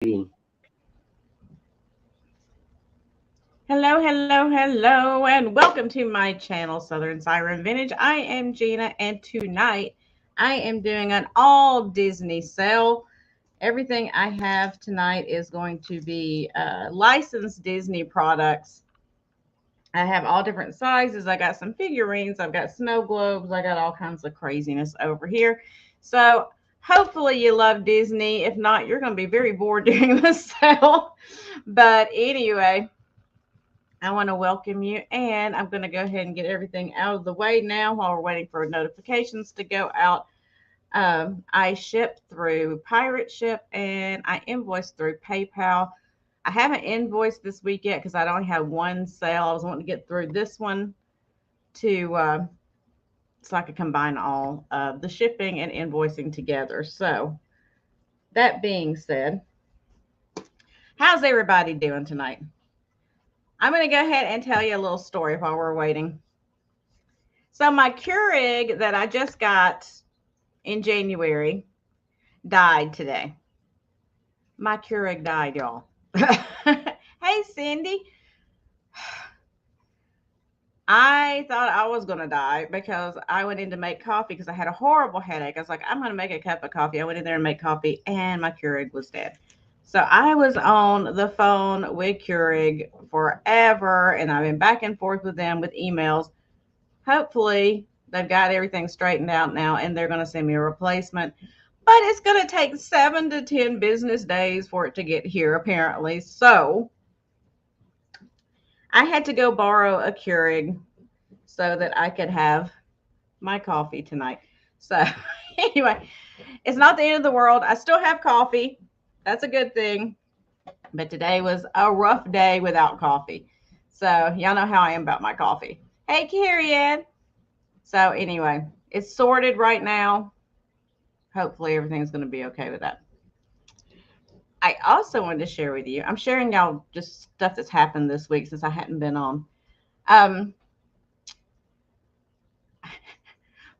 Hello, hello, hello, and welcome to my channel, Southern Siren Vintage. I am Gina, and tonight I am doing an all Disney sale. Everything I have tonight is going to be licensed Disney products. I have all different sizes. I got some figurines, I've got snow globes, I got all kinds of craziness over here. So hopefully you love Disney. If not, you're going to be very bored during the sale. But anyway, I want to welcome you, and I'm going to go ahead and get everything out of the way now while we're waiting for notifications to go out. I ship through Pirate Ship, and I invoice through PayPal. I haven't invoiced this week yet because I only have one sale. I was wanting to get through this one to so I could combine all of the shipping and invoicing together. So that being said, how's everybody doing tonight? I'm going to go ahead and tell you a little story while we're waiting. So my Keurig that I just got in January died today. My Keurig died, y'all. Hey, Cindy. I thought I was going to die because I went in to make coffee because I had a horrible headache. I was like, I'm going to make a cup of coffee. I went in there and made coffee, and my Keurig was dead. So I was on the phone with Keurig forever, and I've been back and forth with them with emails. Hopefully, they've got everything straightened out now, and they're going to send me a replacement. But it's going to take 7 to 10 business days for it to get here, apparently. So I had to go borrow a Keurig so that I could have my coffee tonight. So anyway, it's not the end of the world. I still have coffee. That's a good thing. But today was a rough day without coffee. So y'all know how I am about my coffee. Hey, Carrie Ann. So anyway, it's sorted right now. Hopefully everything's going to be okay with that. I also wanted to share with you, I'm sharing y'all just stuff that's happened this week since I hadn't been on.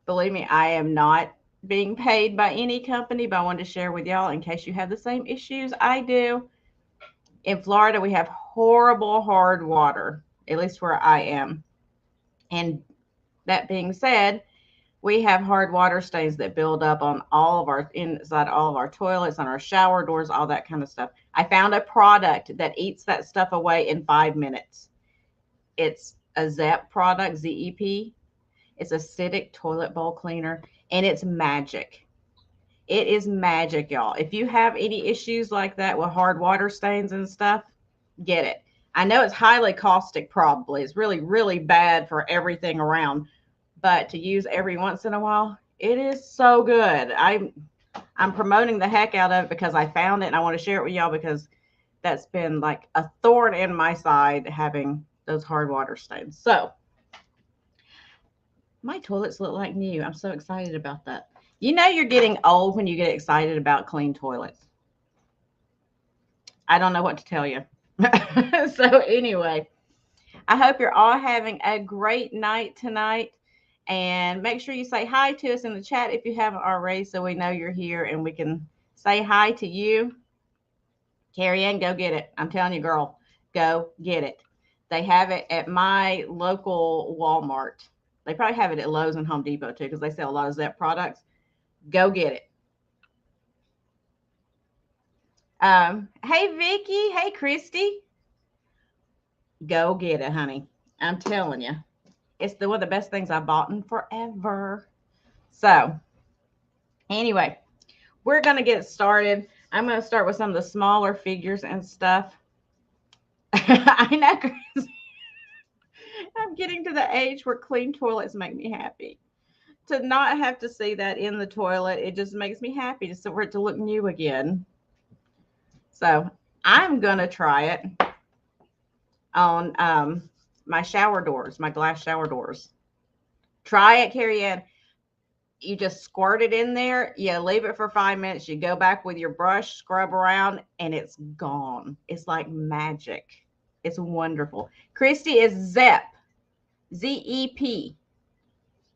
Believe me, I am not being paid by any company, but I wanted to share with y'all in case you have the same issues I do. In Florida, we have horrible hard water, at least where I am. And that being said, we have hard water stains that build up on all of our inside all of our toilets, on our shower doors, all that kind of stuff. I found a product that eats that stuff away in 5 minutes. It's a ZEP product, ZEP. It's acidic toilet bowl cleaner, and it's magic. It is magic, y'all. If you have any issues like that with hard water stains and stuff, get it. I know it's highly caustic, probably. It's really, really bad for everything around. But to use every once in a while, it is so good. I'm promoting the heck out of it because I found it and I want to share it with y'all because that's been like a thorn in my side having those hard water stains. So my toilets look like new. I'm so excited about that. You know you're getting old when you get excited about clean toilets. I don't know what to tell you. So anyway, I hope you're all having a great night tonight. And make sure you say hi to us in the chat if you haven't already so we know you're here and we can say hi to you. Carrie Ann, go get it. I'm telling you, girl, go get it. They have it at my local Walmart. They probably have it at Lowe's and Home Depot too because they sell a lot of Zep products. Go get it. Hey, Vicky. Hey, Christy. Go get it, honey. I'm telling you. It's one of the best things I bought in forever. So, anyway, we're going to get started. I'm going to start with some of the smaller figures and stuff. I know, Chris. I'm getting to the age where clean toilets make me happy. To not have to see that in the toilet, it just makes me happy just for it to look new again. So, I'm going to try it on my shower doors, my glass shower doors. Try it, Carrie Ann. You just squirt it in there. You leave it for 5 minutes. You go back with your brush, scrub around, and it's gone. It's like magic. It's wonderful. Christy is ZEP. Z-E-P.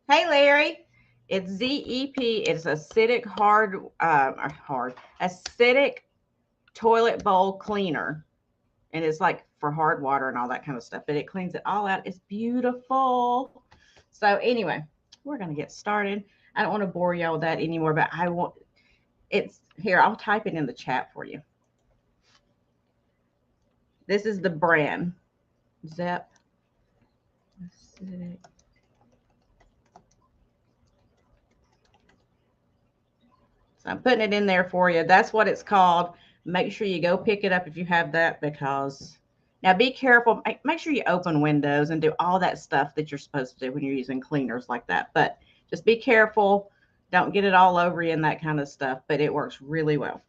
Hey, Larry. It's ZEP. It's acidic acidic toilet bowl cleaner. And it's like for hard water and all that kind of stuff, but it cleans it all out. It's beautiful. So anyway, we're going to get started. I don't want to bore y'all with that anymore, but I want it's here. I'll type it in the chat for you. This is the brand Zep. So I'm putting it in there for you. That's what it's called. Make sure you go pick it up if you have that, because now be careful. Make sure you open windows and do all that stuff that you're supposed to do when you're using cleaners like that. But just be careful. Don't get it all over you and that kind of stuff, but it works really well.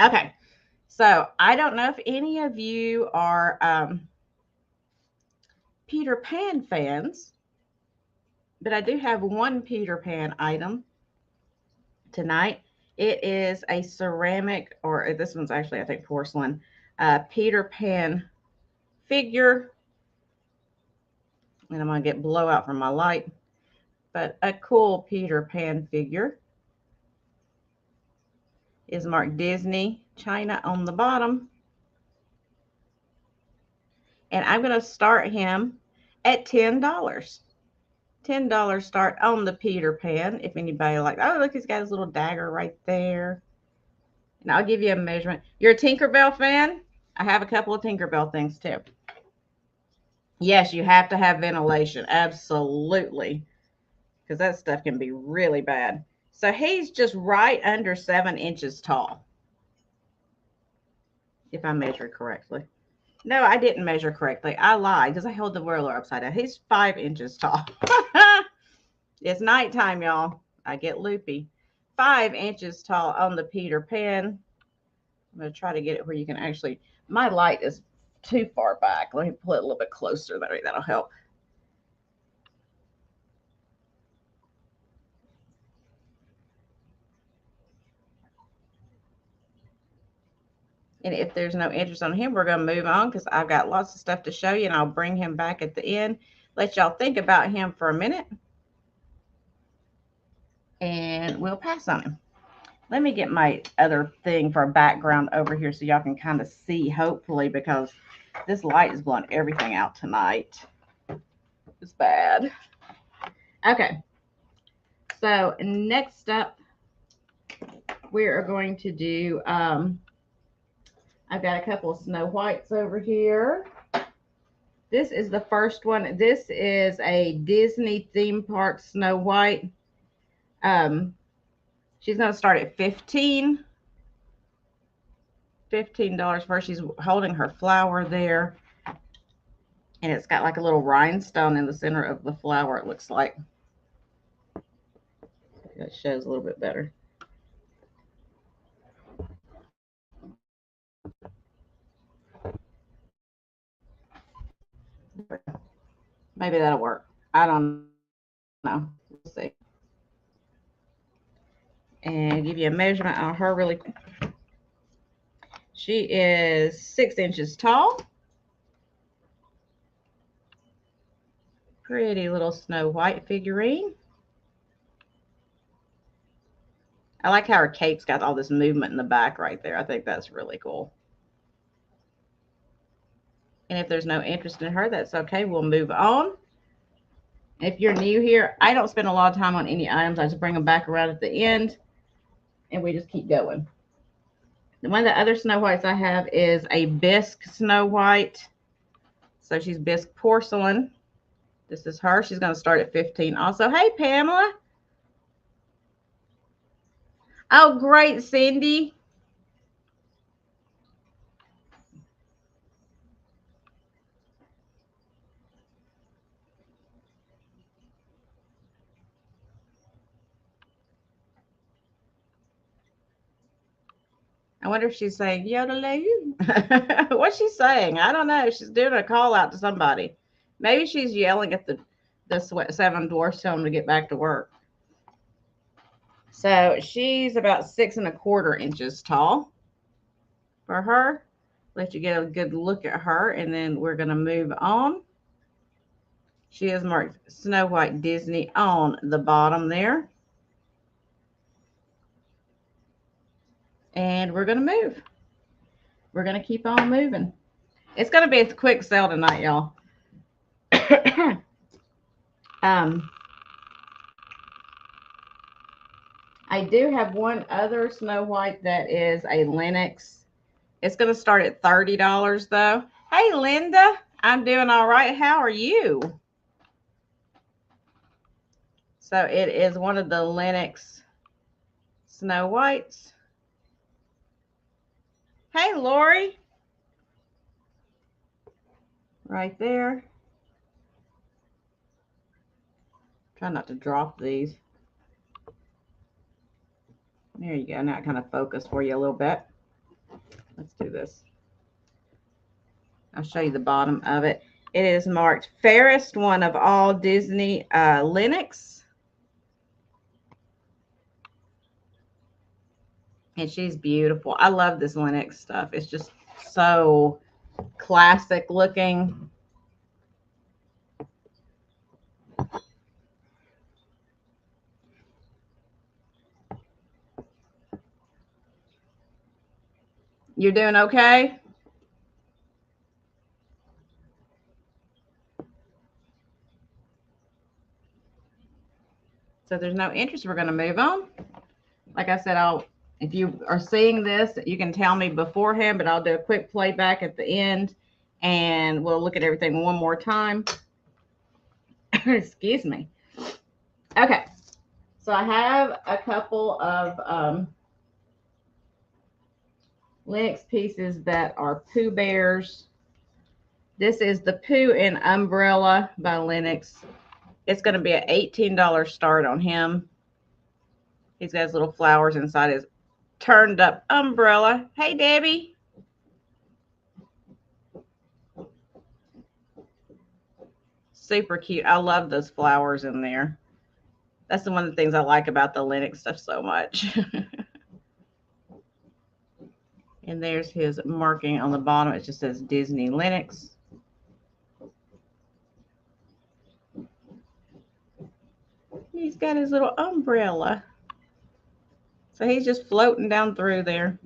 Okay. So I don't know if any of you are Peter Pan fans, but I do have one Peter Pan item tonight. It is a ceramic, or this one's actually, I think, porcelain, Peter Pan figure. And I'm going to get blowout from my light, but a cool Peter Pan figure. Is marked Disney China on the bottom. And I'm going to start him at $10. $10 start on the Peter Pan. If anybody like, oh, look, he's got his little dagger right there. And I'll give you a measurement. You're a Tinkerbell fan? I have a couple of Tinkerbell things too. Yes, you have to have ventilation. Absolutely. Because that stuff can be really bad. So he's just right under 7 inches tall. If I measure correctly. No, I didn't measure correctly. I lied because I held the ruler upside down. He's 5 inches tall. It's nighttime, y'all. I get loopy. 5 inches tall on the Peter Pan. I'm going to try to get it where you can actually, my light is too far back. Let me pull it a little bit closer. That'll help. And if there's no interest on him, we're going to move on because I've got lots of stuff to show you, and I'll bring him back at the end. Let y'all think about him for a minute. And we'll pass on him. Let me get my other thing for a background over here so y'all can kind of see, hopefully, because this light is blowing everything out tonight. It's bad. Okay. So next up, we are going to do, I've got a couple of Snow Whites over here. This is the first one. This is a Disney theme park Snow White. She's going to start at $15 first. She's holding her flower there. And it's got like a little rhinestone in the center of the flower, it looks like. That shows a little bit better. Maybe that'll work. I don't know. We'll see. And give you a measurement on her really quick. She is 6 inches tall. Pretty little Snow White figurine. I like how her cape's got all this movement in the back right there. I think that's really cool. And if there's no interest in her, that's okay. We'll move on. If you're new here, I don't spend a lot of time on any items. I just bring them back around at the end, and we just keep going. One of the other Snow Whites I have is a bisque Snow White. So she's bisque porcelain. This is her. She's going to start at $15 also. Hey, Pamela. Oh, great, Cindy. I wonder if she's saying yodeling. What's she saying? I don't know. She's doing a call out to somebody. Maybe she's yelling at the seven dwarfs, telling them to get back to work. So she's about 6 1/4 inches tall for her. Let you get a good look at her, and then we're going to move on. She is marked Snow White Disney on the bottom there. And we're going to move. we're going to keep on moving. It's going to be a quick sale tonight, y'all. I do have one other Snow White that is a Lynx. It's going to start at $30 though. Hey, Linda, I'm doing all right. How are you? So it is one of the Lynx Snow Whites. Hey, Lori. Right there. Try not to drop these. There you go. Now it kind of focus for you a little bit. Let's do this. I'll show you the bottom of it. It is marked fairest one of all Disney Lynx. And she's beautiful. I love this Lynx stuff. It's just so classic looking. You're doing okay? So there's no interest. We're going to move on. Like I said, if you are seeing this, you can tell me beforehand, but I'll do a quick playback at the end and we'll look at everything one more time. Excuse me. Okay. So I have a couple of Lynx pieces that are Pooh Bears. This is the Pooh and Umbrella by Lynx. It's going to be an $18 start on him. He's got his little flowers inside his turned up umbrella. Hey, Debbie. Super cute. I love those flowers in there. That's one of the things I like about the Lynx stuff so much. And there's his marking on the bottom. It just says Disney Lynx. He's got his little umbrella. So he's just floating down through there.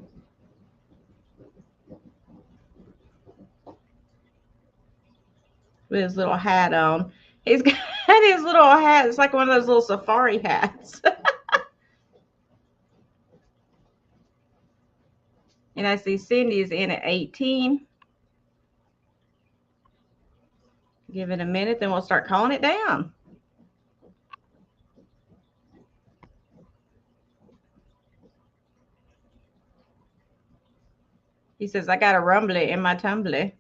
With his little hat on. He's got his little hat. It's like one of those little safari hats. And I see Cindy's in at 18. Give it a minute, then we'll start calling it down. He says, I got a rumbly in my tumbly.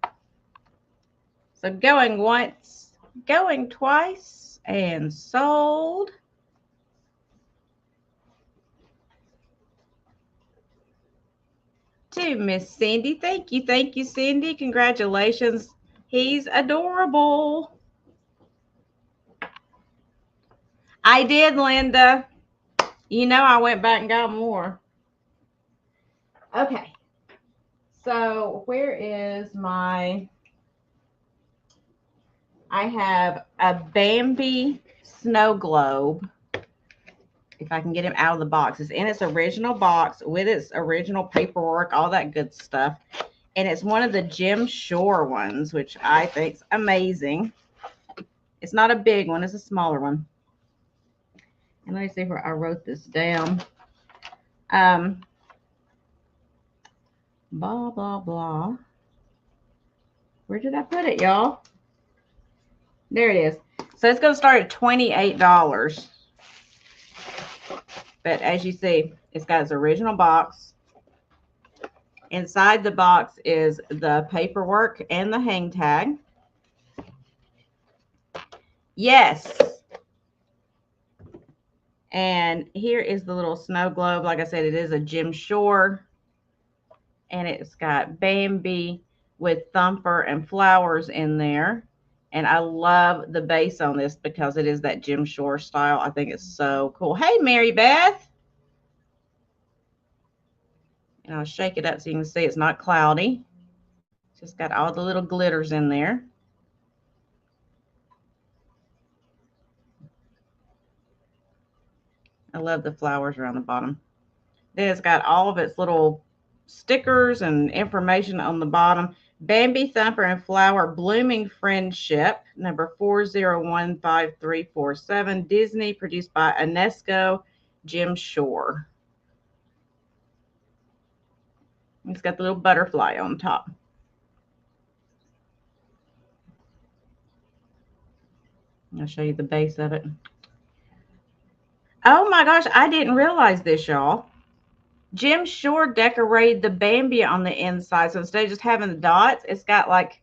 So going once, going twice, and sold. To Miss Cindy. Thank you, Cindy. Congratulations. He's adorable. I did, Linda. You know I went back and got more. Okay. So where is my... I have a Bambi snow globe. If I can get him out of the box. It's in its original box with its original paperwork, all that good stuff. And it's one of the Jim Shore ones, which I think is amazing. It's not a big one. It's a smaller one. And let me see where I wrote this down. Blah, blah, blah. Where did I put it, y'all? There it is. So it's going to start at $28. But as you see, it's got its original box. Inside the box is the paperwork and the hang tag. Yes. And here is the little snow globe. Like I said, it is a Jim Shore. And it's got Bambi with Thumper and flowers in there. And I love the base on this because it is that Jim Shore style. I think it's so cool. Hey, Mary Beth. And I'll shake it up so you can see it's not cloudy. It's just got all the little glitters in there. I love the flowers around the bottom. Then it's got all of its little stickers and information on the bottom. Bambi Thumper and Flower Blooming Friendship, number 401537, Disney, produced by UNESCO, Jim Shore. It's got the little butterfly on top. I'll show you the base of it. Oh my gosh, I didn't realize this, y'all. Jim Shore decorated the Bambi on the inside. So instead of just having the dots, it's got like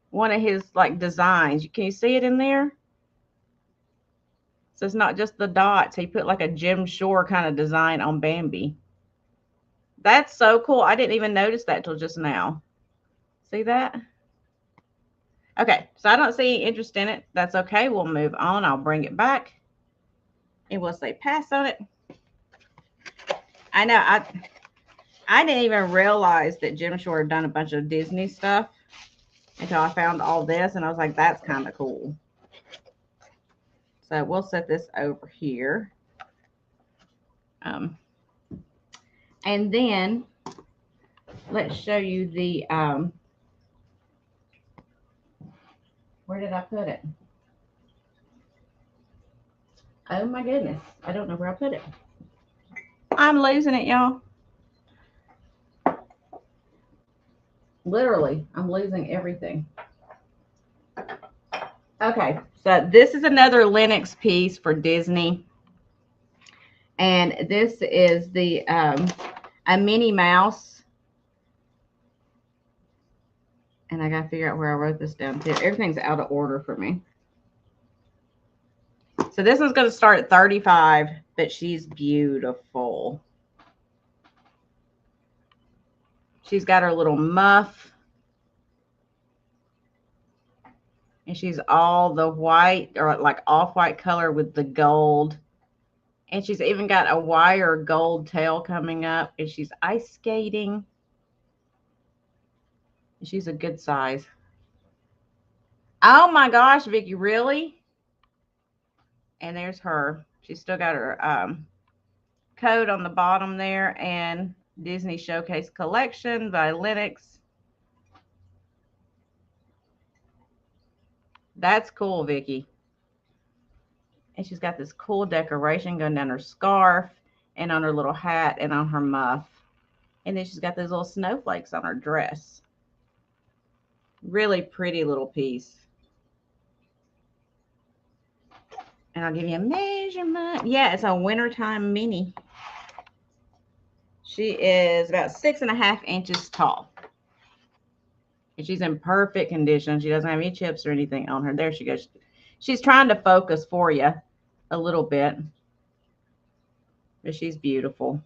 one of his like designs. Can you see it in there? So it's not just the dots. He put like a Jim Shore kind of design on Bambi. That's so cool. I didn't even notice that till just now. See that? Okay, so I don't see any interest in it. That's okay. We'll move on. I'll bring it back. And we'll say pass on it. I know I didn't even realize that Jim Shore had done a bunch of Disney stuff until I found all this, and I was like, that's kind of cool. So we'll set this over here. And then let's show you the, where did I put it? Oh my goodness. I don't know where I put it. I'm losing it, y'all. Literally, I'm losing everything. Okay, so this is another Lenox piece for Disney. And this is the a Minnie Mouse. And I got to figure out where I wrote this down too. Everything's out of order for me. So this one's going to start at $35, but she's beautiful. She's got her little muff. And she's all the white or like off-white color with the gold. And she's even got a wire gold tail coming up. And she's ice skating. She's a good size. Oh my gosh, Vicki, really? And there's her. She's still got her code on the bottom there. And Disney Showcase Collection by Lenox. That's cool, Vicki. And she's got this cool decoration going down her scarf and on her little hat and on her muff. And then she's got those little snowflakes on her dress. Really pretty little piece. And I'll give you a measurement. Yeah, it's a wintertime mini. She is about 6.5 inches tall. And she's in perfect condition. She doesn't have any chips or anything on her. There she goes. She's trying to focus for you a little bit. But she's beautiful.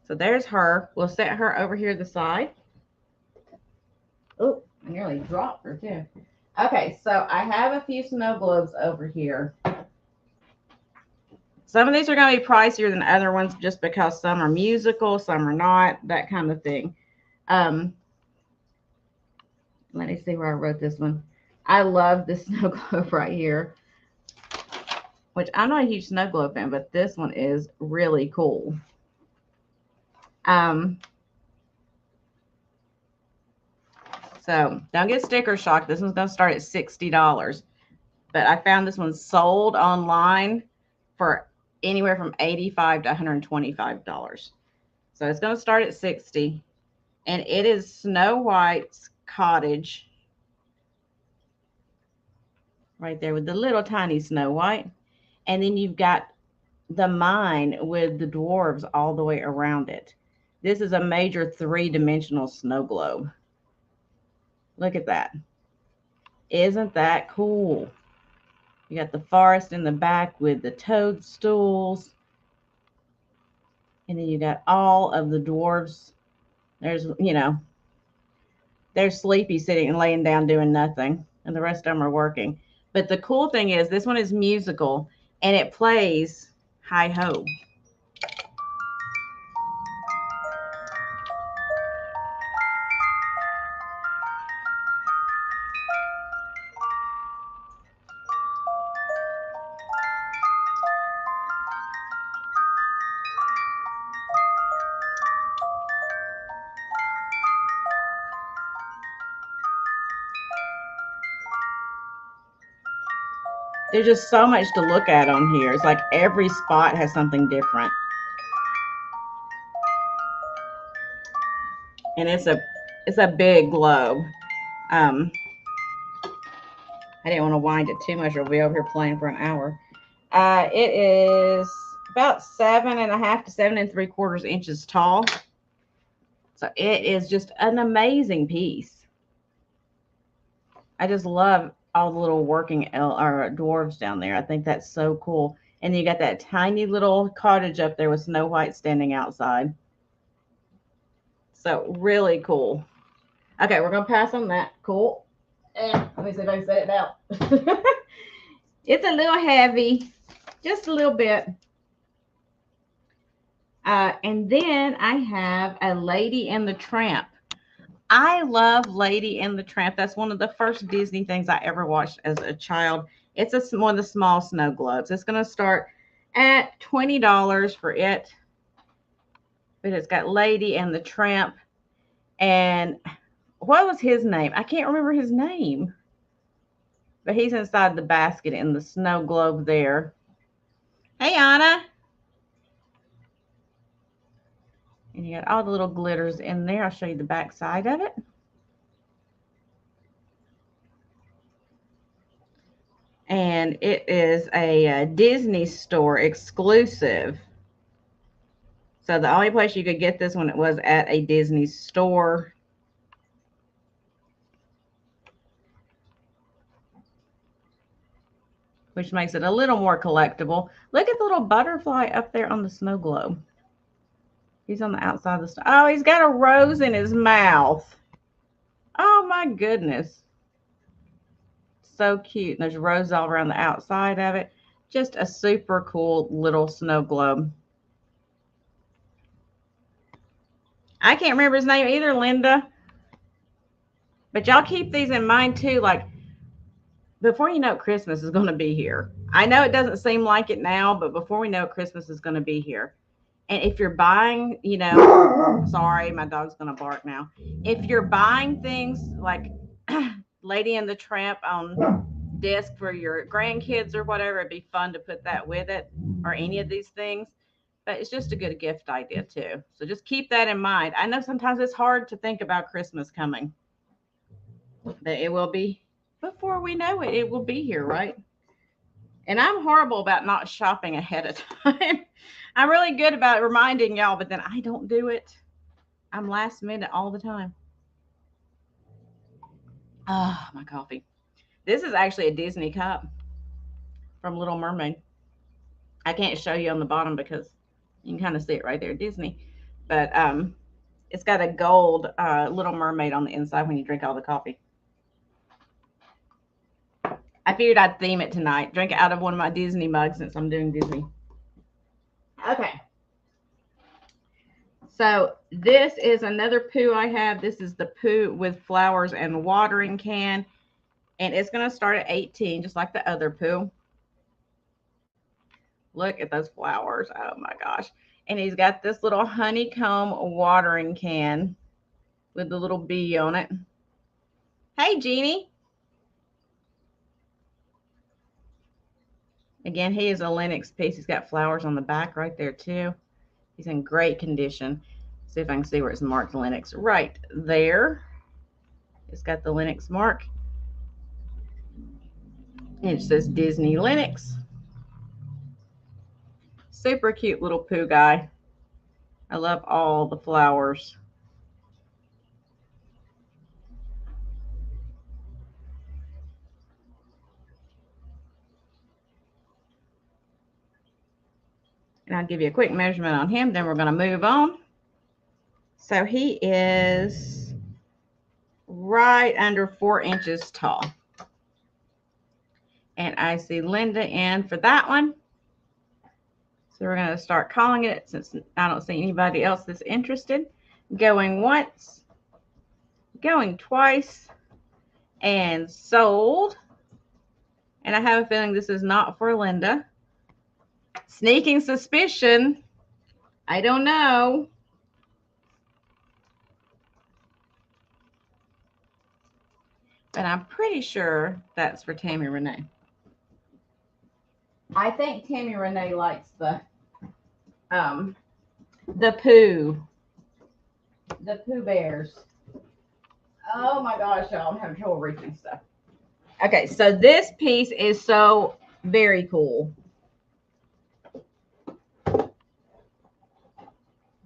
So there's her. We'll set her over here to the side. Oh, I nearly dropped her too. Okay, so I have a few snow globes over here. Some of these are going to be pricier than other ones just because some are musical, some are not, that kind of thing. Let me see where I wrote this one. I love this snow globe right here, which I'm not a huge snow globe fan, but this one is really cool. So don't get sticker shock. This one's going to start at $60, but I found this one sold online for anywhere from $85 to $125. So it's going to start at $60, and it is Snow White's cottage right there with the little tiny Snow White. And then you've got the mine with the dwarves all the way around it. This is a major 3-dimensional snow globe. Look at that. Isn't that cool? You got the forest in the back with the toadstools. And then you got all of the dwarves. There's, you know, they're sleepy sitting and laying down doing nothing. And the rest of them are working. But the cool thing is this one is musical. And it plays Hi-Ho. There's just so much to look at on here. It's like every spot has something different. And it's a big globe. I didn't want to wind it too much or we'll be over here playing for an hour. It is about 7.5 to 7 3/4 inches tall. So it is just an amazing piece. I just love all the little working dwarves down there. I think that's so cool. And you got that tiny little cottage up there with Snow White standing outside. So really cool. Okay, we're gonna pass on that. Cool. And let me see if I can set it out. It's a little heavy, just a little bit. And then I have a Lady and the Tramp. I love Lady and the Tramp. That's one of the first Disney things I ever watched as a child. It's one of the small snow globes. It's going to start at $20 for it. But it's got Lady and the Tramp. And what was his name? I can't remember his name. But he's inside the basket in the snow globe there. Hey, Anna. And you got all the little glitters in there. I'll show you the back side of it. And it is a Disney store exclusive. So the only place you could get this one was at a Disney store. Which makes it a little more collectible. Look at the little butterfly up there on the snow globe. He's on the outside of the snow. Oh, he's got a rose in his mouth. Oh my goodness. So cute. There's roses all around the outside of it. Just a super cool little snow globe. I can't remember his name either, Linda. But y'all keep these in mind too. Like, before you know it, Christmas is going to be here. I know it doesn't seem like it now, but before we know it, Christmas is going to be here. And if you're buying, you know, sorry, my dog's going to bark now. If you're buying things like Lady and the Tramp on disc for your grandkids or whatever, it'd be fun to put that with it, or any of these things. But it's just a good gift idea too. So just keep that in mind. I know sometimes it's hard to think about Christmas coming, but it will be, before we know it, it will be here, right? And I'm horrible about not shopping ahead of time. I'm really good about reminding y'all, but then I don't do it. I'm last minute all the time. Oh, my coffee. This is actually a Disney cup from Little Mermaid. I can't show you on the bottom because you can kind of see it right there, Disney. But it's got a gold Little Mermaid on the inside when you drink all the coffee. I figured I'd theme it tonight. Drink it out of one of my Disney mugs since I'm doing Disney. Okay. So this is another Pooh I have. This is the Pooh with flowers and watering can. And it's going to start at 18, just like the other Pooh. Look at those flowers. Oh my gosh. And he's got this little honeycomb watering can with the little bee on it. Hey, Jeannie. Again, he is a Lenox piece. He's got flowers on the back right there too. He's in great condition. See if I can see where it's marked Lenox. Right there. It's got the Lenox mark. And it says Disney Lenox. Super cute little Pooh guy. I love all the flowers. And I'll give you a quick measurement on him. Then we're going to move on. So he is right under 4 inches tall. And I see Linda in for that one. So we're going to start calling it since I don't see anybody else that's interested. Going once, going twice, and sold. And I have a feeling this is not for Linda. Sneaking suspicion. I don't know. But I'm pretty sure that's for Tammy Renee. I think Tammy Renee likes the Pooh. The Pooh Bears. Oh my gosh, y'all, I'm having trouble reaching stuff. Okay, so this piece is so very cool.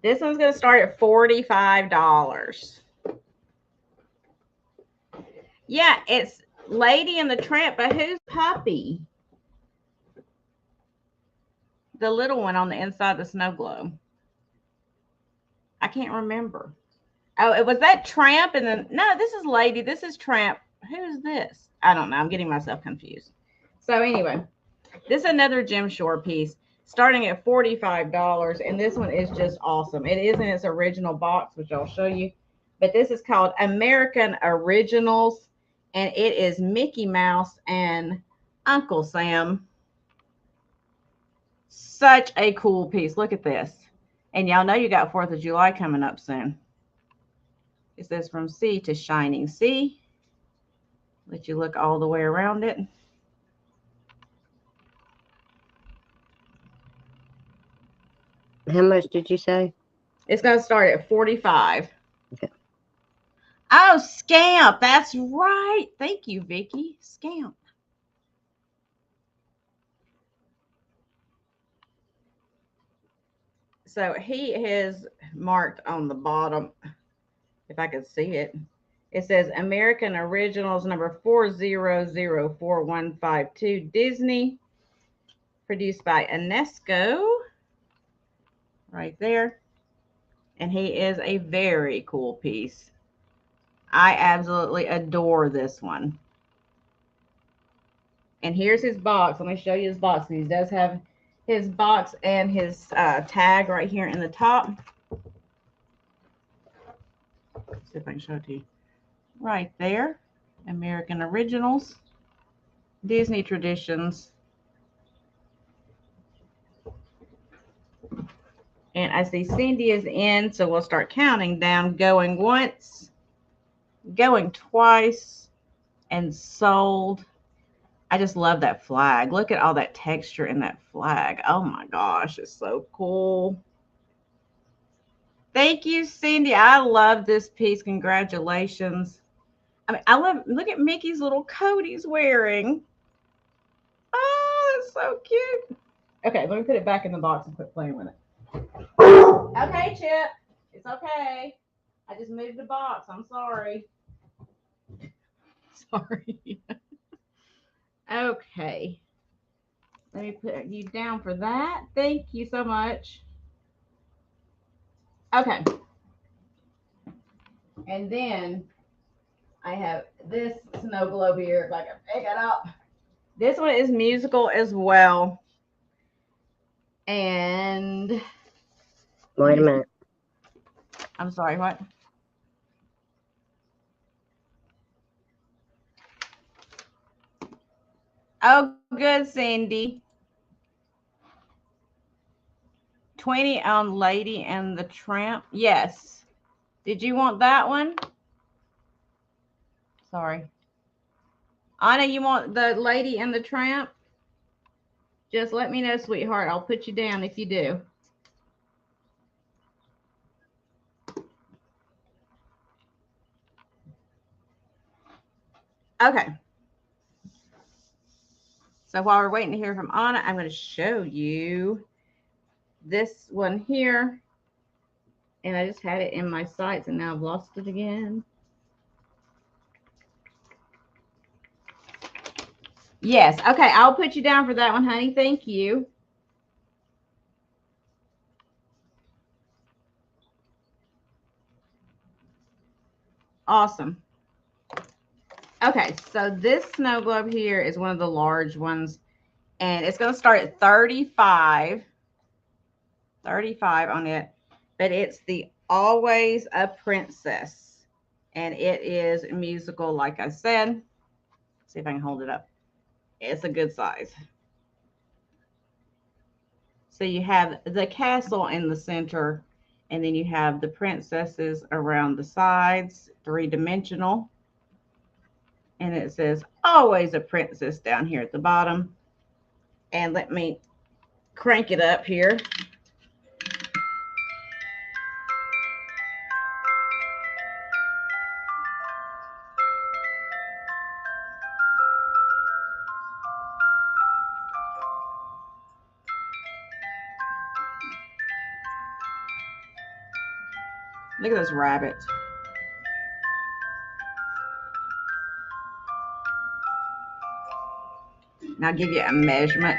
This one's going to start at $45. Yeah, it's Lady and the Tramp, but who's Puppy? The little one on the inside of the snow globe. I can't remember. Oh, it was that Tramp, and then no, this is Lady. This is Tramp. Who's this? I don't know. I'm getting myself confused. So anyway, this is another Jim Shore piece starting at $45, and this one is just awesome. It is in its original box, which I'll show you, but this is called American Originals, and it is Mickey Mouse and Uncle Sam. Such a cool piece. Look at this. And y'all know you got 4th of July coming up soon. It says from sea to shining sea. Let you look all the way around it. How much did you say? It's going to start at 45. Okay. Oh, Scamp. That's right. Thank you, Vicki. Scamp. So he is marked on the bottom, if I could see it. It says American Originals number 4004152 Disney, produced by UNESCO, right there. And he is a very cool piece. I absolutely adore this one. And here's his box. Let me show you his box. He does have his box and his tag right here in the top. Let's see if I can show it to you. Right there. American Originals, Disney Traditions. And I see Cindy is in, so we'll start counting down. Going once, going twice, and sold. I just love that flag. Look at all that texture in that flag. Oh my gosh, it's so cool. Thank you, Cindy. I love this piece. Congratulations. I mean, I love, look at Mickey's little coat he's wearing. Oh, that's so cute. Okay, let me put it back in the box and quit playing with it. Okay, Chip. It's okay. I just moved the box. I'm sorry. Sorry. Okay. Let me put you down for that. Thank you so much. Okay. And then I have this snow globe here. If I can pick it up. This one is musical as well. And wait a minute. I'm sorry, what? Oh, good, Cindy. 20 on Lady and the Tramp. Yes. Did you want that one? Sorry. Anna, you want the Lady and the Tramp? Just let me know, sweetheart. I'll put you down if you do. Okay. So while we're waiting to hear from Anna, I'm going to show you this one here. And I just had it in my sights and now I've lost it again. Yes. Okay. I'll put you down for that one, honey. Thank you. Awesome. Okay. So this snow globe here is one of the large ones. And it's going to start at 35 on it. But it's the Always a Princess. And it is musical, like I said. Let's see if I can hold it up. It's a good size. So you have the castle in the center, and then you have the princesses around the sides, 3-dimensional. And it says Always a Princess down here at the bottom. And let me crank it up here. Look at those rabbits. And I'll give you a measurement.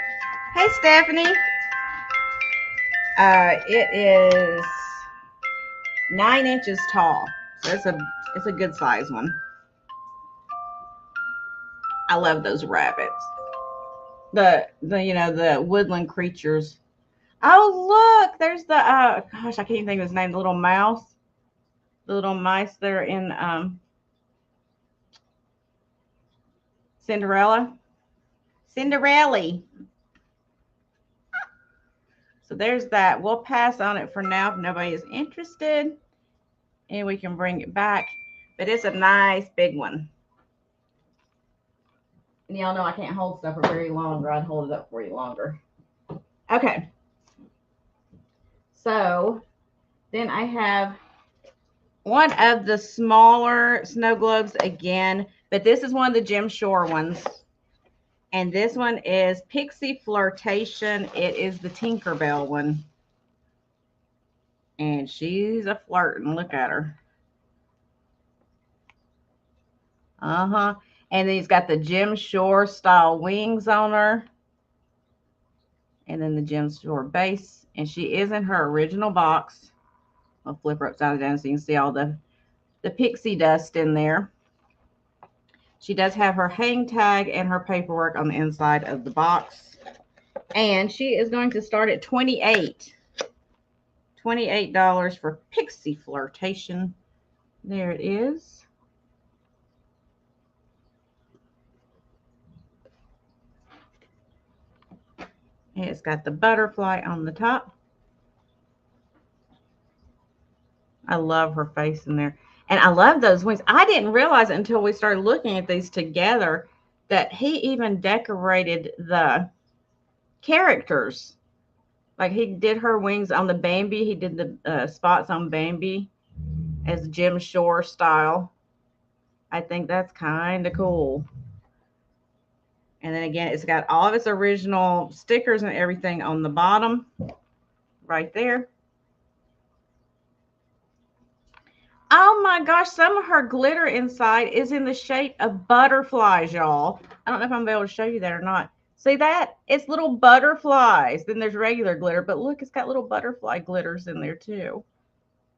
Hey, Stephanie. It is 9 inches tall. So it's a good size one. I love those rabbits. The the woodland creatures. Oh, look, there's the gosh, I can't even think of his name, the little mouse. The little mice that are in Cinderella. Cinderella. So there's that. We'll pass on it for now if nobody is interested. And we can bring it back. But it's a nice big one. And y'all know I can't hold stuff for very long, or I'd hold it up for you longer. Okay. So then I have one of the smaller snow globes again, but this is one of the Jim Shore ones. And this one is Pixie Flirtation. It is the Tinkerbell one. And she's a flirting. Look at her. Uh-huh. And then he's got the Jim Shore style wings on her. And then the Jim Shore base. And she is in her original box. I'll flip her upside down so you can see all the pixie dust in there. She does have her hang tag and her paperwork on the inside of the box. And she is going to start at $28 for Pixie Flirtation. There it is. And it's got the butterfly on the top. I love her face in there. And I love those wings. I didn't realize it until we started looking at these together that he even decorated the characters. Like he did her wings on the Bambi. He did the spots on Bambi as Jim Shore style. I think that's kind of cool. And then again, it's got all of its original stickers and everything on the bottom right there. Oh my gosh, some of her glitter inside is in the shape of butterflies, y'all. I don't know if I'm going to be able to show you that or not. See that? It's little butterflies. Then there's regular glitter, but look, it's got little butterfly glitters in there too.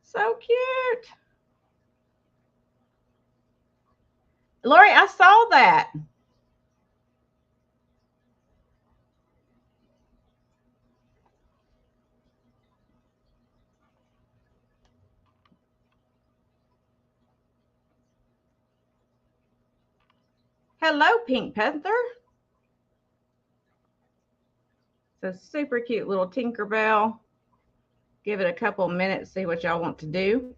So cute. Lori, I saw that. Hello, Pink Panther. It's a super cute little Tinkerbell. Give it a couple minutes, see what y'all want to do.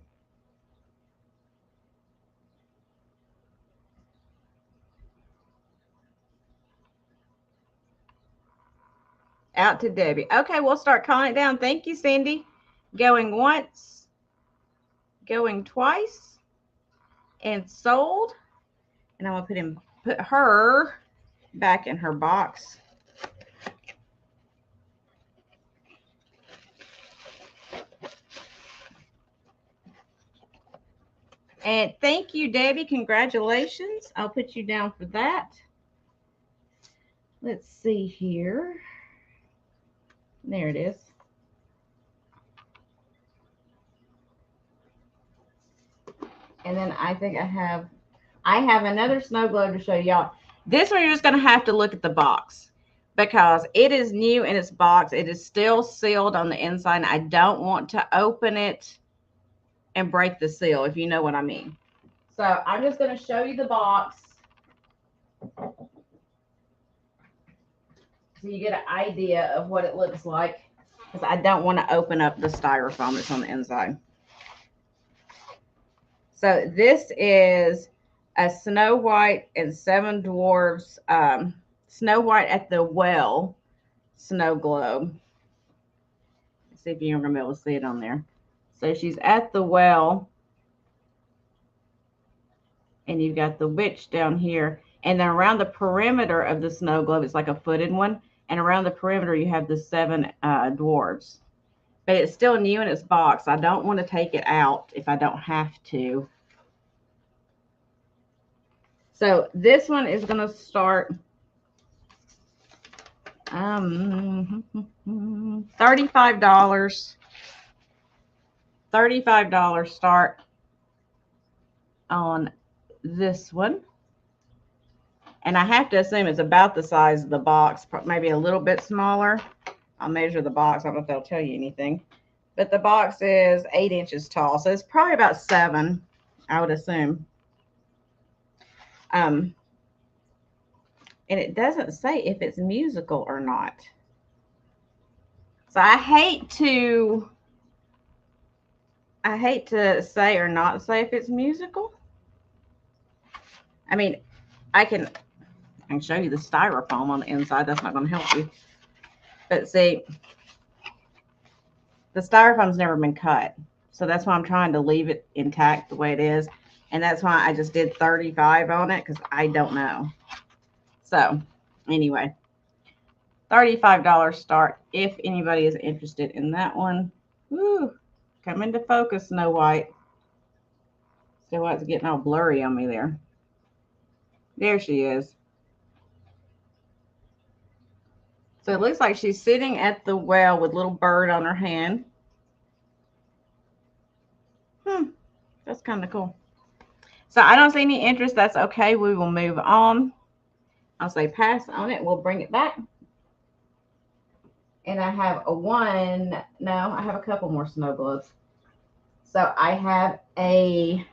Out to Debbie. Okay, we'll start calling it down. Thank you, Cindy. Going once, going twice, and sold. And I'm gonna put her back in her box. And thank you, Debbie. Congratulations. I'll put you down for that. Let's see here. There it is. And then I think I have another snow globe to show y'all. This one you're just going to have to look at the box because it is new in its box. It is still sealed on the inside. And I don't want to open it and break the seal, if you know what I mean. So I'm just going to show you the box so you get an idea of what it looks like, because I don't want to open up the styrofoam that's on the inside. So this is a Snow White and Seven Dwarfs, Snow White at the Well snow globe. Let's see if you're going to be able to see it on there. So she's at the well, and you've got the witch down here. And then around the perimeter of the snow globe, it's like a footed one. And around the perimeter, you have the 7 dwarves. But it's still new in its box. I don't want to take it out if I don't have to. So this one is going to start $35. $35 start on this one. And I have to assume it's about the size of the box, maybe a little bit smaller. I'll measure the box. I don't know if they'll tell you anything. But the box is 8 inches tall. So it's probably about 7, I would assume. And it doesn't say if it's musical or not. So I hate to say or not say if it's musical. I mean, I can show you the styrofoam on the inside. That's not going to help you. But see, the styrofoam's never been cut. So that's why I'm trying to leave it intact the way it is. And that's why I just did 35 on it, because I don't know. So anyway, $35 start if anybody is interested in that one. Woo, come into focus, Snow White. Snow White's getting all blurry on me there. There she is. So it looks like she's sitting at the well with a little bird on her hand. That's kind of cool. So I don't see any interest. That's okay. We will move on. I'll say pass on it. We'll bring it back. And I have I have a couple more snow globes. So I have a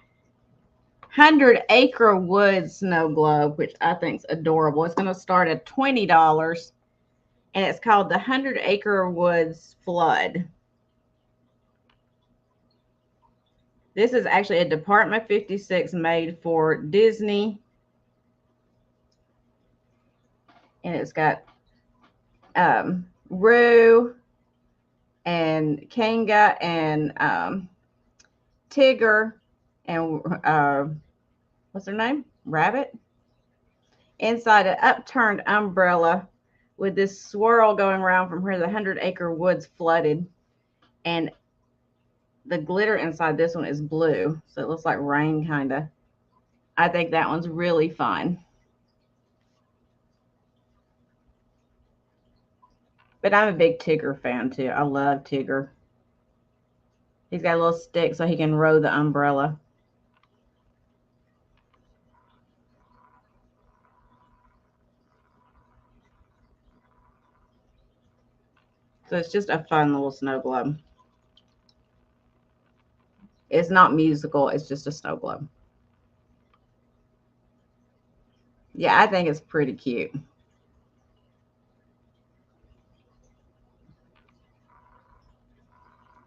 100-acre wood snow globe, which I think is adorable. It's going to start at $20. And it's called the 100-Acre Woods Flood. This is actually a Department 56 made for Disney. And it's got Roo and Kanga and Tigger and what's her name? Rabbit. Inside an upturned umbrella with this swirl going around from where the 100-acre woods flooded. And the glitter inside this one is blue. So it looks like rain, kind of. I think that one's really fun. But I'm a big Tigger fan, too. I love Tigger. He's got a little stick so he can row the umbrella. So it's just a fun little snow globe. It's not musical. It's just a snow globe. Yeah, I think it's pretty cute.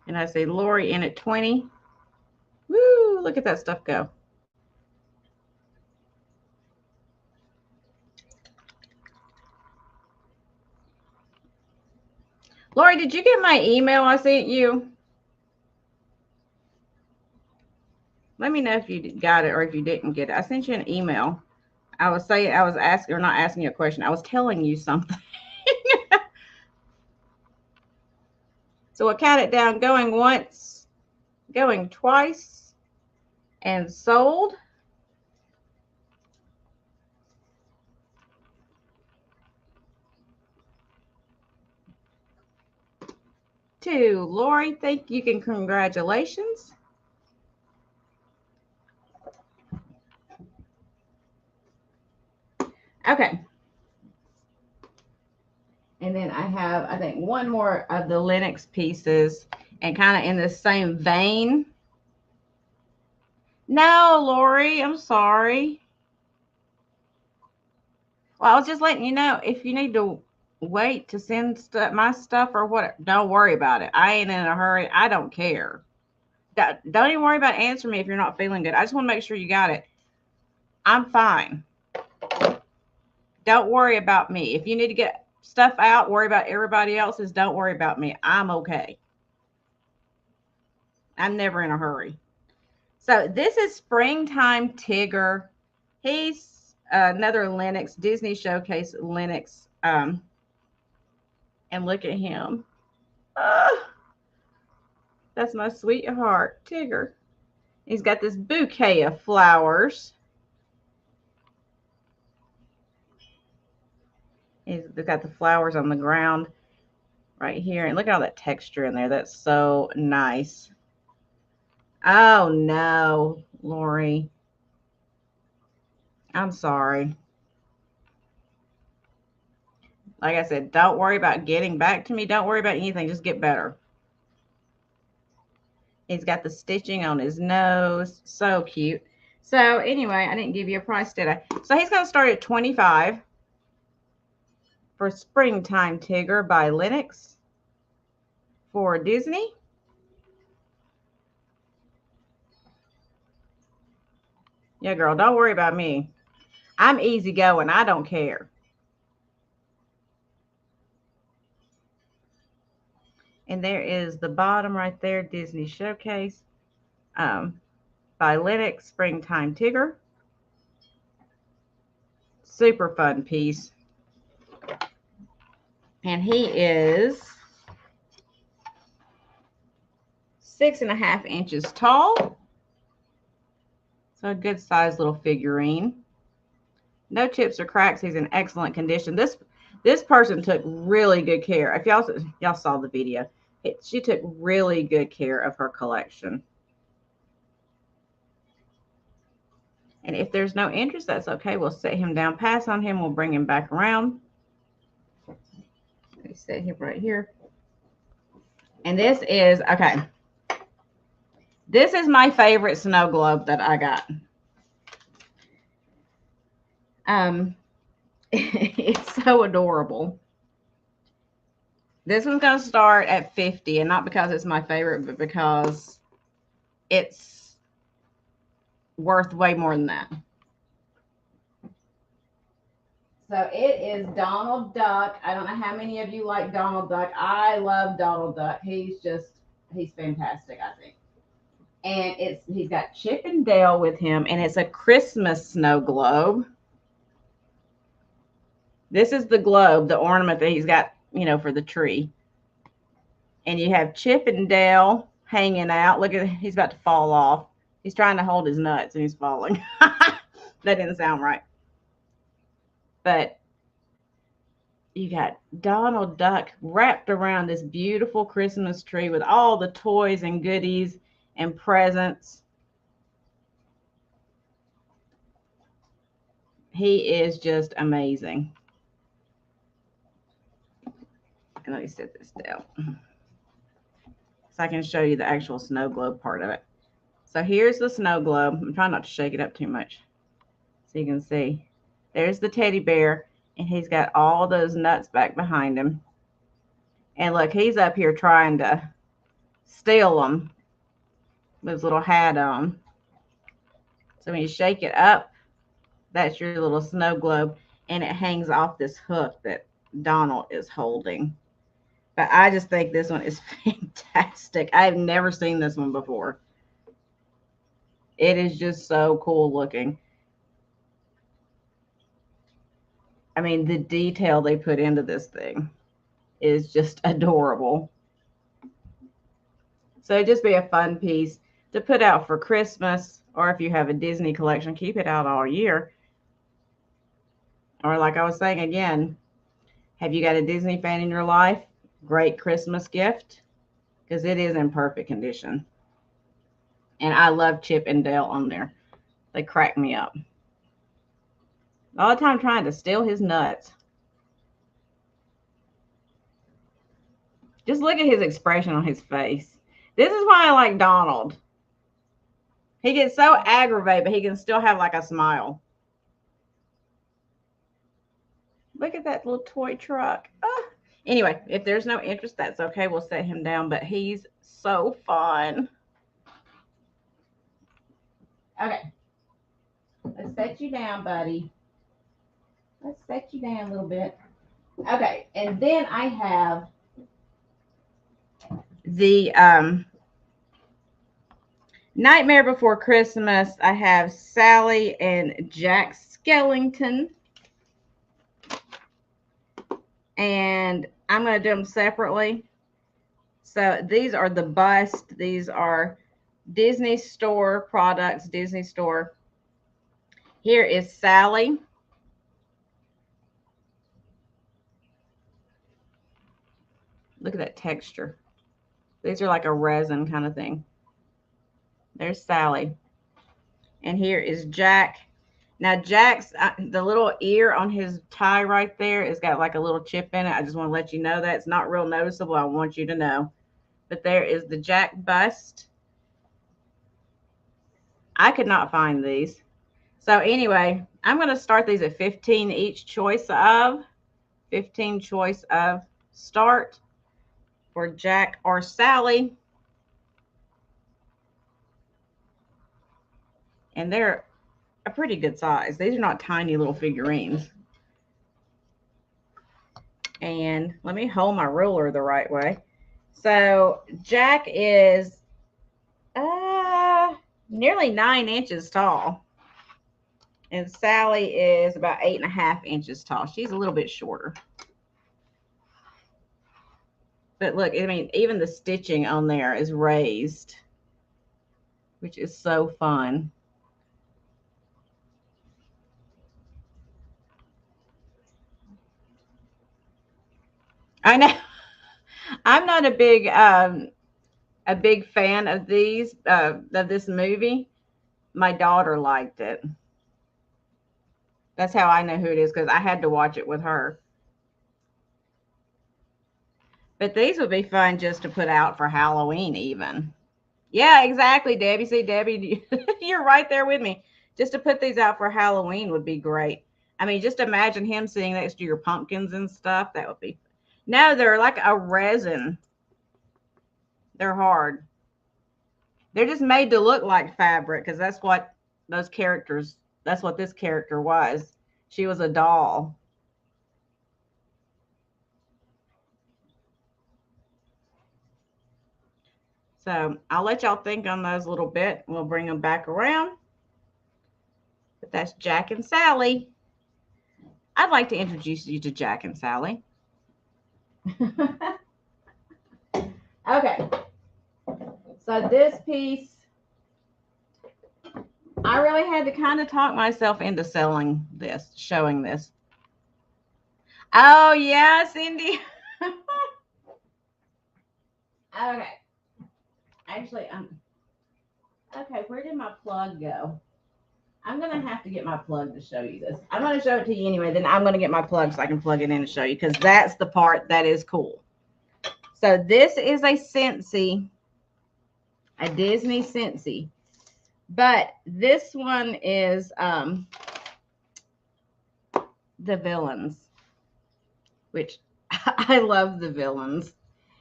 And I say Lori in at 20. Woo, look at that stuff go. Lori, did you get my email I sent you? Let me know if you got it or if you didn't get it. I sent you an email. I was asking, or not asking you a question. I was telling you something. So I count it down, going once, going twice, and sold. To Lori, thank you and congratulations. Okay. And then I have, I think, one more of the Lenox pieces, and kind of in the same vein. No, Lori, I'm sorry. Well, I was just letting you know, if you need to wait to send my stuff or what, don't worry about it. I ain't in a hurry. I don't care. Don't even worry about answering me if you're not feeling good. I just want to make sure you got it. I'm fine. Don't worry about me. If you need to get stuff out, worry about everybody else's. Don't worry about me. I'm okay. I'm never in a hurry. So this is Springtime Tigger. He's another Lennox, Disney Showcase Lennox. And look at him. That's my sweetheart, Tigger. He's got this bouquet of flowers. He's got the flowers on the ground right here. And look at all that texture in there. That's so nice. Oh, no, Lori. I'm sorry. Like I said, don't worry about getting back to me. Don't worry about anything. Just get better. He's got the stitching on his nose. So cute. So anyway, I didn't give you a price, did I? So he's going to start at $25 for Springtime Tigger by Lennox for Disney. Yeah, girl, don't worry about me. I'm easygoing. I don't care. And there is the bottom right there, Disney Showcase by Lennox, Springtime Tigger. Super fun piece. And he is 6.5 inches tall. So a good sized little figurine. No chips or cracks. He's in excellent condition. This person took really good care. If y'all saw the video, she took really good care of her collection. And if there's no interest, that's okay. We'll set him down, pass on him. We'll bring him back around. Let me set him right here. And this is, okay. This is my favorite snow globe that I got. It's so adorable. This one's going to start at $50, and not because it's my favorite, but because it's worth way more than that. So it is Donald Duck. I don't know how many of you like Donald Duck. I love Donald Duck. He's fantastic, I think. And he's got Chip and Dale with him, and it's a Christmas snow globe. This is the globe, the ornament that he's got, for the tree. And you have Chip and Dale hanging out. Look at, he's about to fall off. He's trying to hold his nuts and he's falling. That didn't sound right. But you got Donald Duck wrapped around this beautiful Christmas tree with all the toys and goodies and presents. He is just amazing. And let me set this down so I can show you the actual snow globe part of it. So here's the snow globe. I'm trying not to shake it up too much so you can see. There's the teddy bear, and he's got all those nuts back behind him. And look, he's up here trying to steal them with his little hat on. So when you shake it up, that's your little snow globe, and it hangs off this hook that Donald is holding. But I just think this one is fantastic. I've never seen this one before. It is just so cool looking. I mean, the detail they put into this thing is just adorable. So it'd just be a fun piece to put out for Christmas, or if you have a Disney collection, keep it out all year. Or like I was saying again, have you got a Disney fan in your life? Great Christmas gift, because it is in perfect condition. And I love Chip and Dale on there. They crack me up. All the time trying to steal his nuts. Just look at his expression on his face. This is why I like Donald. He gets so aggravated, but he can still have like a smile. Look at that little toy truck. Oh. Anyway, if there's no interest, that's okay. We'll set him down, but he's so fun. Okay. Let's set you down, buddy. Let's set you down a little bit. Okay, and then I have the Nightmare Before Christmas. I have Sally and Jack Skellington. And I'm going to do them separately. So these are the bust. These are Disney Store products, Disney Store. Here is Sally. Look at that texture. These are like a resin kind of thing. There's Sally. And here is Jack. Now Jack's, the little ear on his tie right there has got like a little chip in it. I just want to let you know that. It's not real noticeable. I want you to know. But there is the Jack bust. I could not find these. So anyway, I'm going to start these at 15 each choice of. 15 choice of start for Jack or Sally. And they're a pretty good size. These are not tiny little figurines. And let me hold my ruler the right way. So Jack is nearly 9 inches tall. And Sally is about 8.5 inches tall. She's a little bit shorter. But look, I mean, even the stitching on there is raised, which is so fun. I know. I'm not a big fan of these of this movie. My daughter liked it. That's how I know who it is because I had to watch it with her. But these would be fun just to put out for Halloween even. Yeah, exactly, Debbie. See, Debbie, you're right there with me. Just to put these out for Halloween would be great. I mean, just imagine him sitting next to your pumpkins and stuff. That would be. No, they're like a resin. They're hard. They're just made to look like fabric because that's what those characters, that's what this character was. She was a doll. So I'll let y'all think on those a little bit. We'll bring them back around. But that's Jack and Sally. I'd like to introduce you to Jack and Sally. Okay. So this piece, I really had to kind of talk myself into selling this, showing this. Oh, yeah, Cindy. Okay. Actually, okay, where did my plug go? I'm going to have to get my plug to show you this. I'm going to show it to you anyway. Then I'm going to get my plug so I can plug it in and show you because that's the part that is cool. So this is a Scentsy, a Disney Scentsy. But this one is the villains, which I love the villains.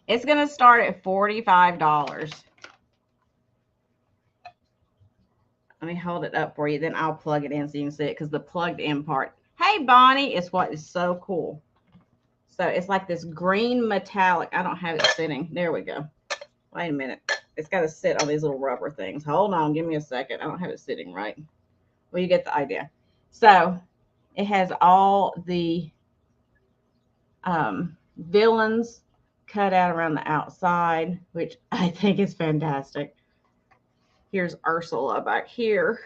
It's going to start at $45. Let me hold it up for you. Then I'll plug it in so you can see it because the plugged in part. Hey, Bonnie, is what is so cool. So it's like this green metallic. I don't have it sitting. There we go. Wait a minute. It's got to sit on these little rubber things. Hold on. Give me a second. I don't have it sitting right. Well, you get the idea. So it has all the villains cut out around the outside, which I think is fantastic. Here's Ursula back here.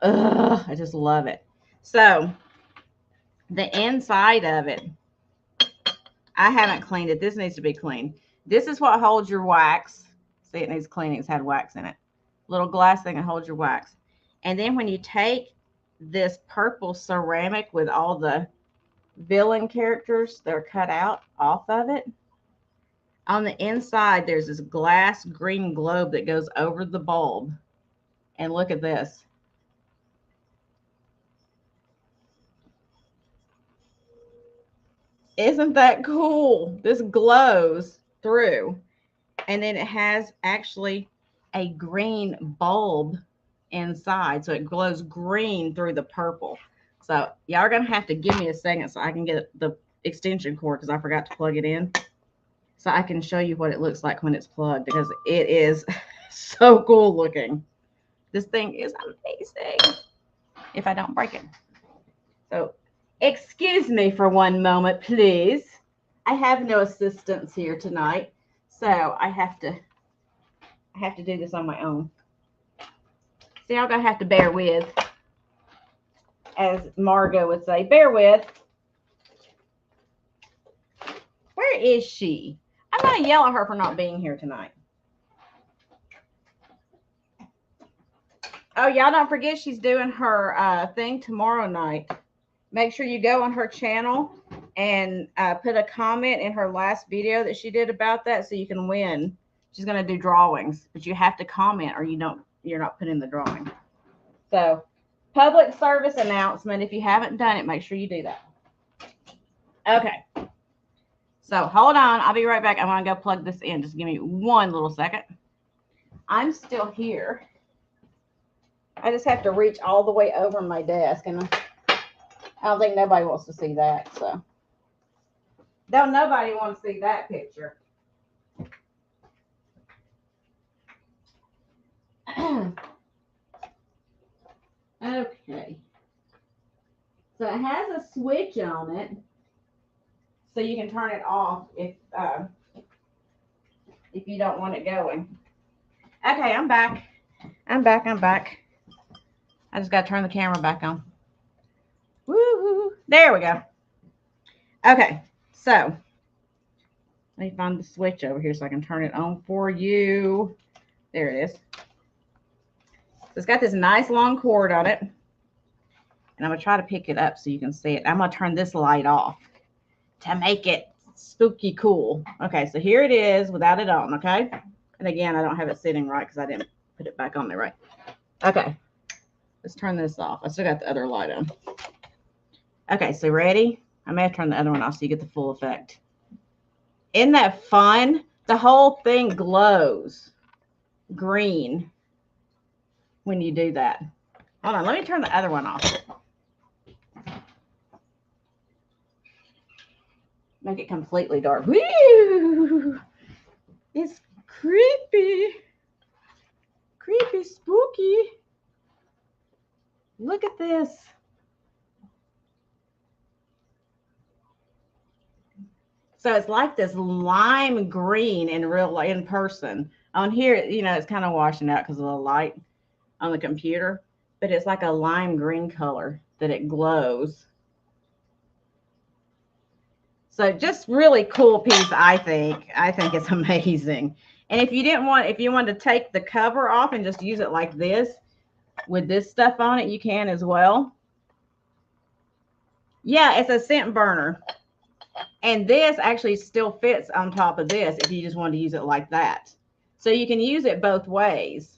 Ugh, I just love it. So the inside of it, I haven't cleaned it. This needs to be cleaned. This is what holds your wax. See, it needs cleaning. It's had wax in it. Little glass thing that holds your wax. And then when you take this purple ceramic with all the villain characters that are cut out off of it, on the inside, there's this glass green globe that goes over the bulb. And look at this. Isn't that cool? This glows through. And then it has actually a green bulb inside. So it glows green through the purple. So y'all are going to have to give me a second so I can get the extension cord because I forgot to plug it in. So I can show you what it looks like when it's plugged because it is so cool looking. This thing is amazing if I don't break it. So excuse me for one moment, please. I have no assistance here tonight. So I have to do this on my own. So y'all gonna have to bear with, as Margot would say, bear with. Where is she? I'm gonna yell at her for not being here tonight. Oh, y'all don't forget she's doing her thing tomorrow night. Make sure you go on her channel and put a comment in her last video that she did about that so you can win. She's gonna do drawings, but you have to comment or you're not putting the drawing. So, public service announcement. If you haven't done it, make sure you do that. Okay. So, hold on. I'll be right back. I'm going to go plug this in. Just give me one little second. I'm still here. I just have to reach all the way over my desk. And I don't think nobody wants to see that. So, nobody wants to see that picture. Okay. So it has a switch on it, so you can turn it off if you don't want it going. Okay, I'm back. I'm back. I just got to turn the camera back on. Woo! There we go. Okay, so let me find the switch over here so I can turn it on for you. There it is. So it's got this nice long cord on it. And I'm going to try to pick it up so you can see it. I'm going to turn this light off to make it spooky cool. Okay, so here it is without it on, okay? And again, I don't have it sitting right because I didn't put it back on there right. Okay, let's turn this off. I still got the other light on. Okay, so ready? I may have turned the other one off so you get the full effect. Isn't that fun? The whole thing glows green when you do that. Hold on, let me turn the other one off. Make it completely dark. Woo! It's creepy. Creepy, spooky. Look at this. So it's like this lime green in person. On here, it's kind of washing out because of the light on the computer, but it's like a lime green color that it glows. So just really cool piece, I think. I think it's amazing. And if you wanted to take the cover off and just use it like this with this stuff on it, you can as well. Yeah, it's a scent burner. And this actually still fits on top of this if you just want to use it like that. So you can use it both ways.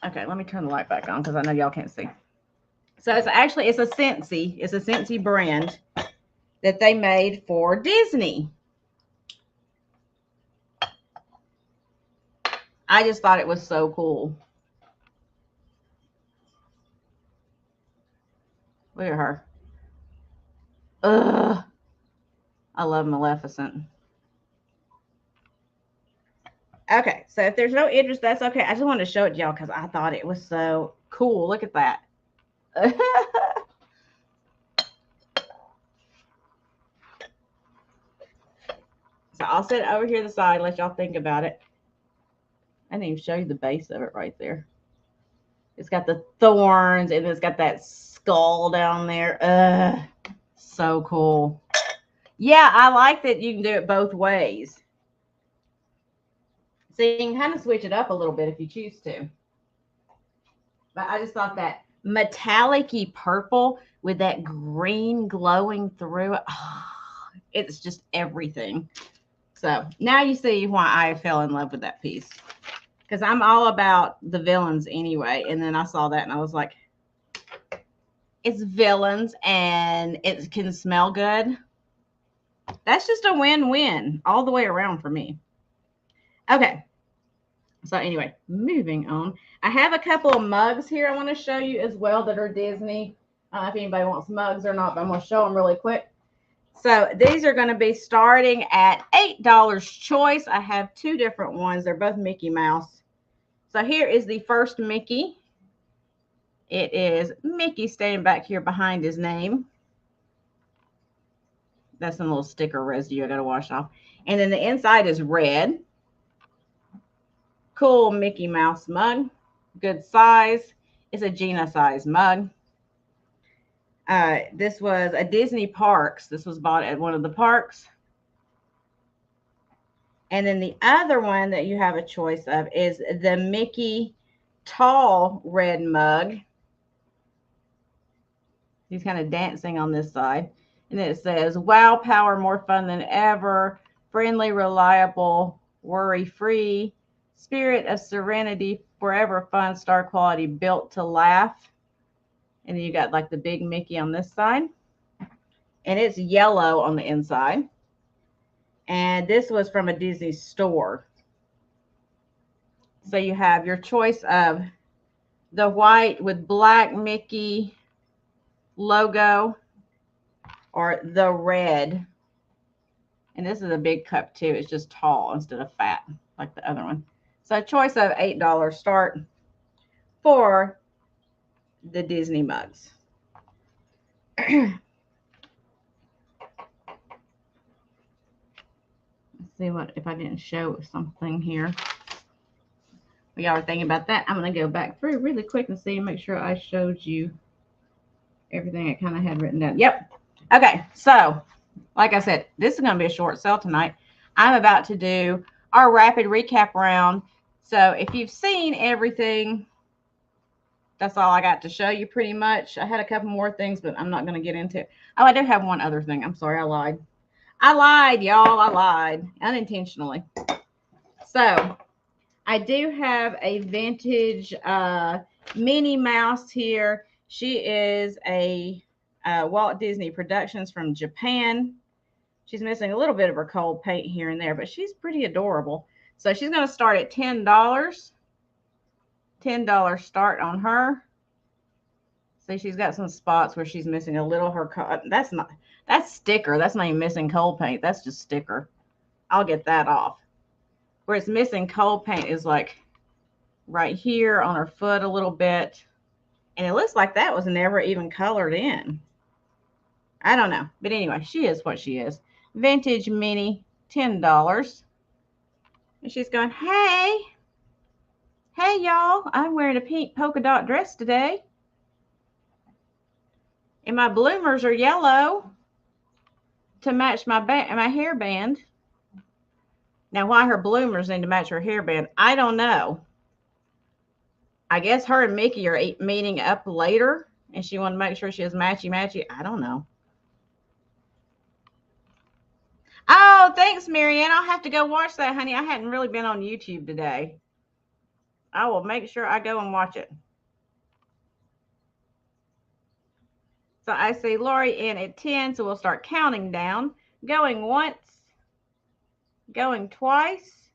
Okay, let me turn the light back on because I know y'all can't see. So it's a Scentsy. It's a Scentsy brand that they made for Disney. I just thought it was so cool. Look at her. Ugh. I love Maleficent. Okay, so if there's no interest, that's okay. I just wanted to show it to y'all because I thought it was so cool. Look at that. So I'll set it over here to the side, let y'all think about it. I didn't even show you the base of it right there. It's got the thorns and it's got that skull down there. So cool. Yeah, I like that you can do it both ways. So you can kind of switch it up a little bit if you choose to. But I just thought that metallic-y purple with that green glowing through it. Oh, it's just everything. So now you see why I fell in love with that piece. Because I'm all about the villains anyway. And then I saw that and I was like, it's villains and it can smell good. That's just a win-win all the way around for me. Okay. So anyway, moving on. I have a couple of mugs here I want to show you as well that are Disney. I don't know if anybody wants mugs or not, but I'm going to show them really quick. So these are going to be starting at $8 choice. I have two different ones. They're both Mickey Mouse. So here is the first Mickey. It is Mickey standing back here behind his name. That's some little sticker residue I got to wash off. And then the inside is red. Cool Mickey Mouse mug. Good size. It's a Gina size mug. This was a Disney Parks. This was bought at one of the parks. And then the other one that you have a choice of is the Mickey tall red mug. He's kind of dancing on this side. And it says, wow, power, more fun than ever. Friendly, reliable, worry-free. Spirit of serenity, forever fun, star quality, built to laugh. And then you got like the big Mickey on this side. And it's yellow on the inside. And this was from a Disney store. So you have your choice of the white with black Mickey logo or the red. And this is a big cup too. It's just tall instead of fat like the other one. So a choice of $8 start for the Disney mugs. Let's see what if I didn't show something here. We y'all are thinking about that. I'm going to go back through really quick and see and make sure I showed you everything I kind of had written down. Yep. Okay. So, like I said, this is going to be a short sale tonight. I'm about to do our rapid recap round. So, if you've seen everything, that's all I got to show you pretty much. I had a couple more things, but I'm not going to get into it. Oh, I do have one other thing. I'm sorry. I lied. I lied, y'all. I lied unintentionally. So, I do have a vintage Minnie Mouse here. She is a Walt Disney Productions from Japan. She's missing a little bit of her cold paint here and there, but she's pretty adorable. So she's going to start at $10. $10 start on her. See, she's got some spots where she's missing a little her. That's sticker. That's not even missing cold paint. That's just sticker. I'll get that off. Where it's missing cold paint is like right here on her foot a little bit. And it looks like that was never even colored in. I don't know. But anyway, she is what she is. Vintage Minnie, $10. And she's going, hey. Hey, y'all. I'm wearing a pink polka dot dress today. And my bloomers are yellow to match my hairband. Now, why her bloomers need to match her hairband, I don't know. I guess her and Mickey are meeting up later, and she wanted to make sure she was matchy-matchy. I don't know. Oh, thanks, Marianne. I'll have to go watch that, honey. I hadn't really been on YouTube today. I will make sure I go and watch it. So I see Lori in at 10, so we'll start counting down. Going once. Going twice.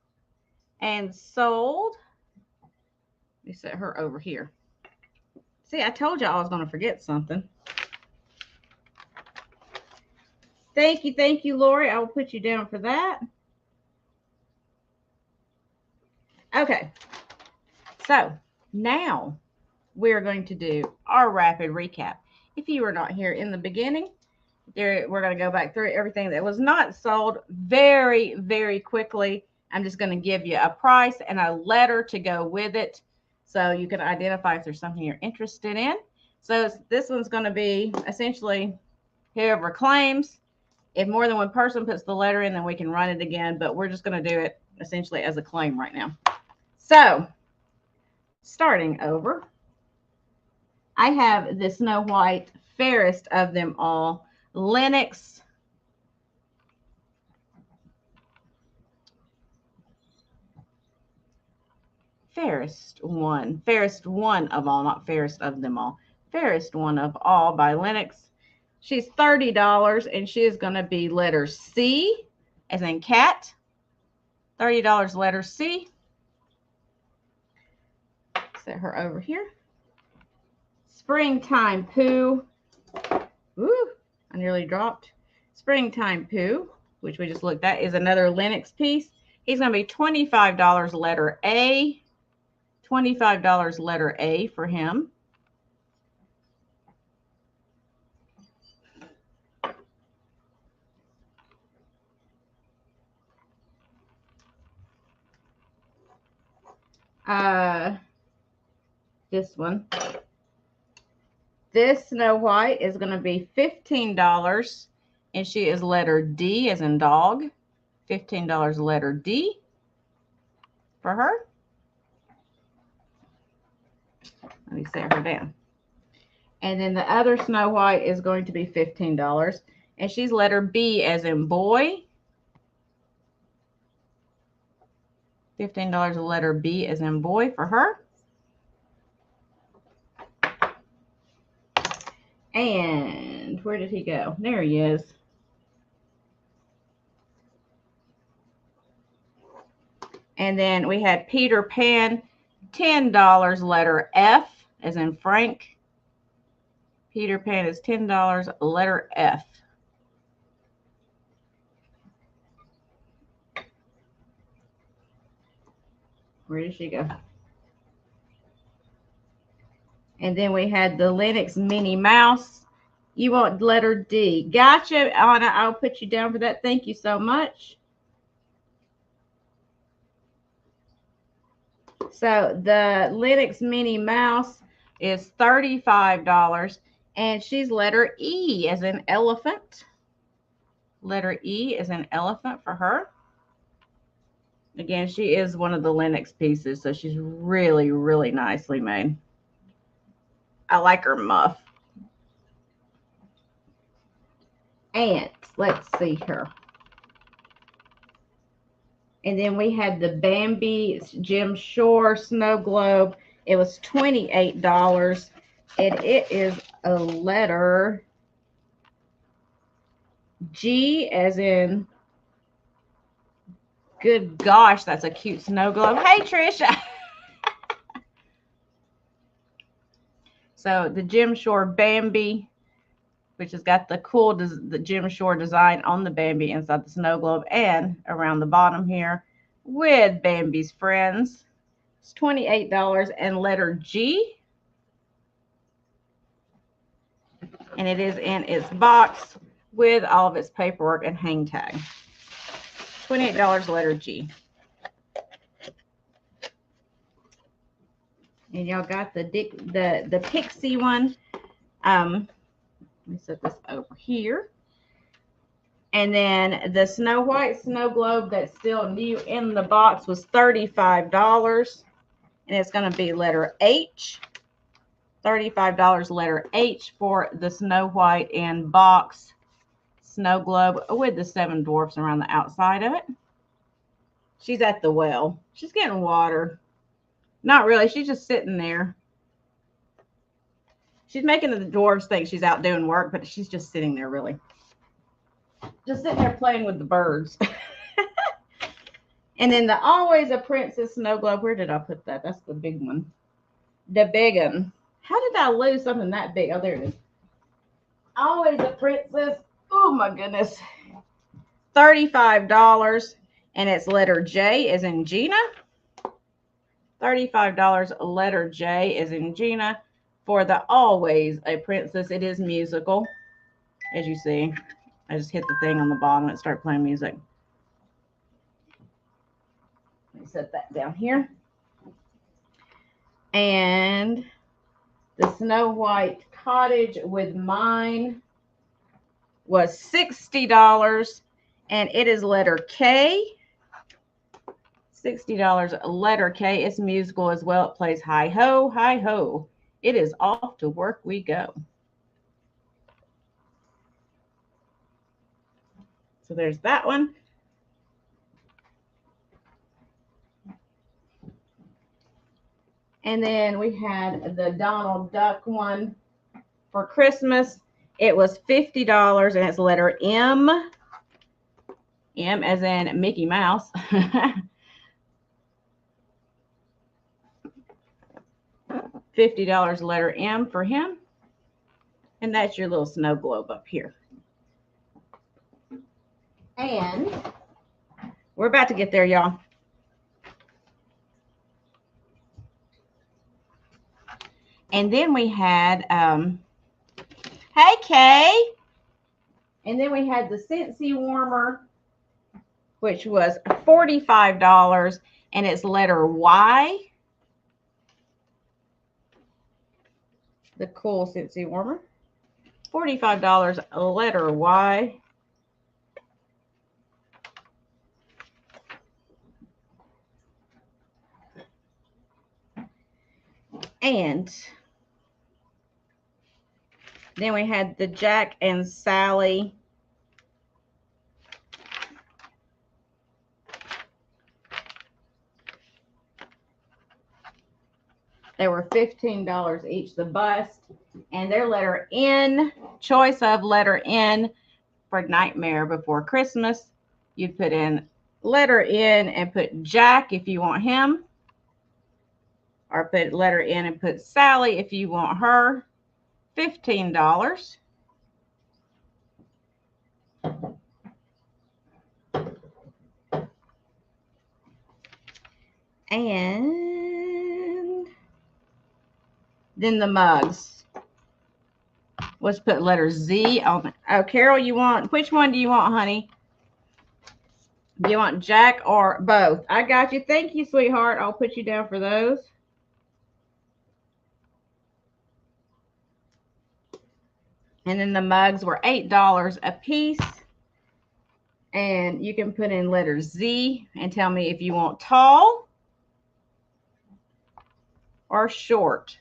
And sold. Let me set her over here. See, I told you I was going to forget something. Thank you, Lori. I will put you down for that. Okay. So now we're going to do our rapid recap. If you were not here in the beginning, we're going to go back through everything that was not sold very, very quickly. I'm just going to give you a price and a letter to go with it so you can identify if there's something you're interested in. So this one's going to be essentially whoever claims. If more than one person puts the letter in, then we can run it again, but we're just going to do it essentially as a claim right now. So starting over, I have the Snow White, fairest of them all, Lennox. Fairest one of all, not fairest of them all. Fairest one of all by Lennox. She's $30, and she is going to be letter C, as in cat. $30 letter C. Set her over here. Springtime Pooh. Ooh, I nearly dropped. Springtime Pooh, which we just looked at, is another Lenox piece. He's going to be $25 letter A. $25 letter A for him. This one. This Snow White is going to be $15, and she is letter D as in dog. $15 letter D for her. Let me set her down. And then the other Snow White is going to be $15, and she's letter B as in boy. $15 letter B as in boy for her. And where did he go? There he is. And then we had Peter Pan, $10 letter F as in Frank. Peter Pan is $10 letter F. Where did she go? And then we had the Lenox Minnie Mouse. You want letter D. Gotcha, Anna. I'll put you down for that. Thank you so much. So the Lenox Minnie Mouse is $35. And she's letter E as in elephant. Letter E as in elephant for her. Again, she is one of the Lenox pieces, so she's really, really nicely made. I like her muff. And let's see her. And then we had the Bambi Jim Shore Snow Globe. It was $28. And it is a letter G as in, good gosh, that's a cute snow globe. Hey, Trisha. So the Jim Shore Bambi, which has got the cool the Jim Shore design on the Bambi inside the snow globe and around the bottom here with Bambi's friends. It's $28 and letter G. And it is in its box with all of its paperwork and hang tag. $28 letter G. And y'all got the Pixie one. Let me set this over here. And then the Snow White Snow Globe that's still new in the box was $35. And it's going to be letter H. $35 letter H for the Snow White in box snow globe with the 7 dwarfs around the outside of it. She's at the well. She's getting water. Not really. She's just sitting there. She's making the dwarves think she's out doing work, but she's just sitting there, really. Just sitting there playing with the birds. And then the Always a Princess Snow Globe. Where did I put that? That's the big one. The big one. How did I lose something that big? Oh, there it is. Always a Princess. Oh, my goodness. $35. And it's letter J as in Gina. $35 letter J as in Gina for the Always a Princess. It is musical, as you see. I just hit the thing on the bottom and it started playing music. Let me set that down here. And the Snow White Cottage with mine was $60. And it is letter K. $60 letter K. It's musical as well. It plays hi ho, hi ho. It is off to work we go. So there's that one. And then we had the Donald Duck one for Christmas. It was $50 and it's letter M. M as in Mickey Mouse. $50 letter M for him. And that's your little snow globe up here. And we're about to get there, y'all. And then we had, hey, Kay. And then we had the Scentsy warmer, which was $45, and it's letter Y. The cool Scentsy warmer. $45, letter Y. And then we had the Jack and Sally. They were $15 each, the bust. And their letter N, choice of letter N for Nightmare Before Christmas. You'd put in letter N and put Jack if you want him. Or put letter N and put Sally if you want her. $15. And then the mugs. Let's put letter Z on it. Oh, Carol, you want, which one do you want, honey? Do you want Jack or both? I got you. Thank you, sweetheart. I'll put you down for those. And then the mugs were $8 a piece. And you can put in letter Z and tell me if you want tall or short.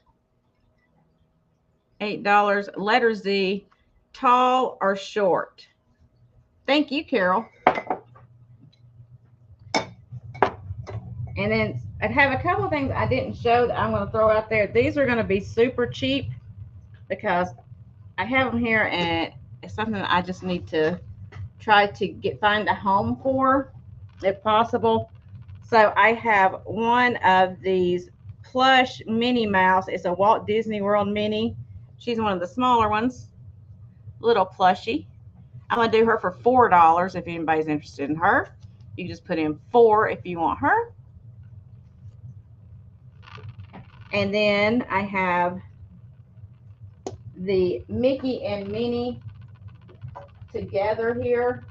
$8, letter Z, tall or short. Thank you, Carol. And then I have a couple of things I didn't show that I'm going to throw out there. These are going to be super cheap because I have them here and it's something that I just need to try to find a home for if possible. So I have one of these plush Minnie Mouse. It's a Walt Disney World Minnie. She's one of the smaller ones, little plushie. I'm going to do her for $4 if anybody's interested in her. You just put in 4 if you want her. And then I have the Mickey and Minnie together here.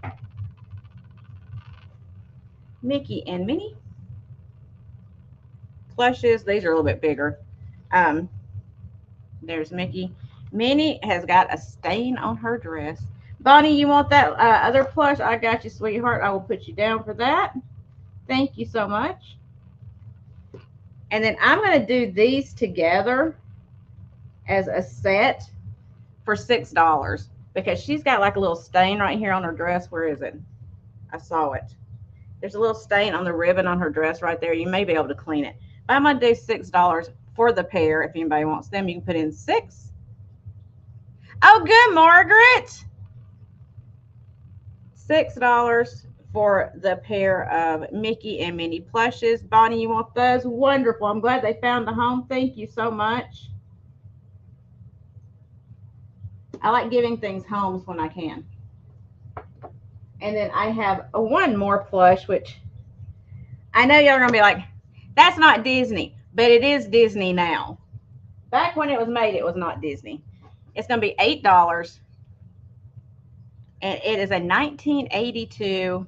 Mickey and Minnie plushes. These are a little bit bigger. There's Mickey. Minnie has got a stain on her dress. Bonnie, you want that other plush? I got you, sweetheart. I will put you down for that. Thank you so much. And then I'm going to do these together as a set for $6 because she's got like a little stain right here on her dress. Where is it? I saw it. There's a little stain on the ribbon on her dress right there. You may be able to clean it. But I'm going to do $6 for the pair. If anybody wants them, you can put in 6. Oh, good, Margaret. $6 for the pair of Mickey and Minnie plushes. Bonnie, you want those? Wonderful. I'm glad they found a home. Thank you so much. I like giving things homes when I can. And then I have one more plush, which I know y'all are going to be like, that's not Disney, but it is Disney now. Back when it was made, it was not Disney. It's going to be $8. And it is a 1982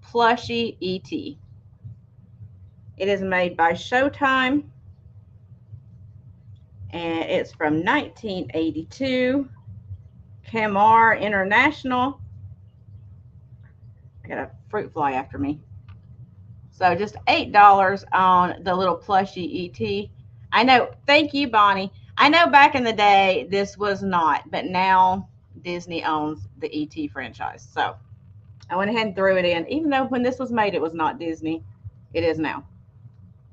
plushie E.T. It is made by Showtime. And it's from 1982. Camar International. I got a fruit fly after me. So just $8 on the little plushie E.T. I know. Thank you, Bonnie. I know back in the day this was not, but now Disney owns the E.T. franchise. So I went ahead and threw it in. Even though when this was made, it was not Disney. It is now.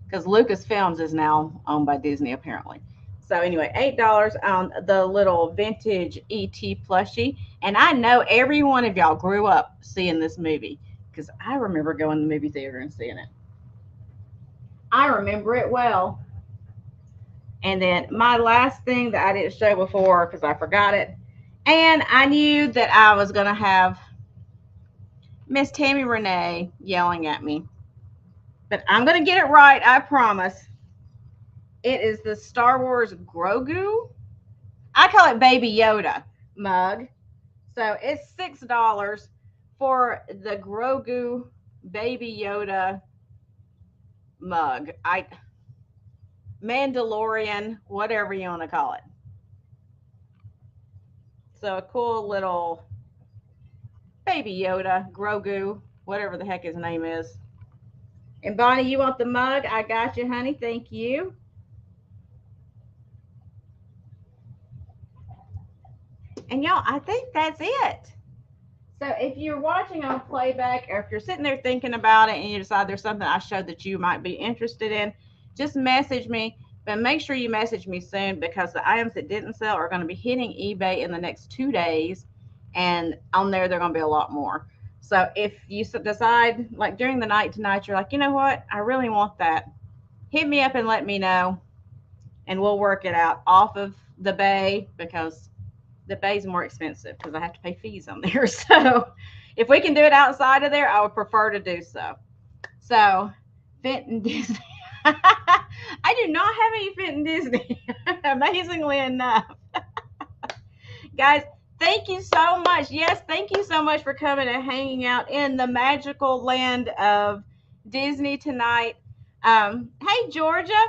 Because Lucasfilms is now owned by Disney, apparently. So anyway, $8 on the little vintage E.T. plushie. And I know every one of y'all grew up seeing this movie. Because I remember going to the movie theater and seeing it. I remember it well. And then my last thing that I didn't show before because I forgot it. And I knew that I was going to have Miss Tammy Renee yelling at me. But I'm going to get it right, I promise. It is the Star Wars Grogu. I call it Baby Yoda mug. So it's $6 for the Grogu Baby Yoda mug. Mandalorian, whatever you want to call it. So a cool little Baby Yoda, Grogu, whatever the heck his name is. And Bonnie, you want the mug? I got you, honey. Thank you. And y'all, I think that's it. So if you're watching on playback or if you're sitting there thinking about it and you decide there's something I showed that you might be interested in, just message me. But make sure you message me soon because the items that didn't sell are going to be hitting eBay in the next 2 days. And on there, they're going to be a lot more. So if you decide, like during the night tonight, you're like, you know what? I really want that. Hit me up and let me know. And we'll work it out off of the bay because the bay's more expensive because I have to pay fees on there. So if we can do it outside of there, I would prefer to do so. So Fenton Disney. I do not have any Fenton Disney, amazingly enough. Guys, thank you so much. Yes, thank you so much for coming and hanging out in the magical land of Disney tonight. Hey, Georgia.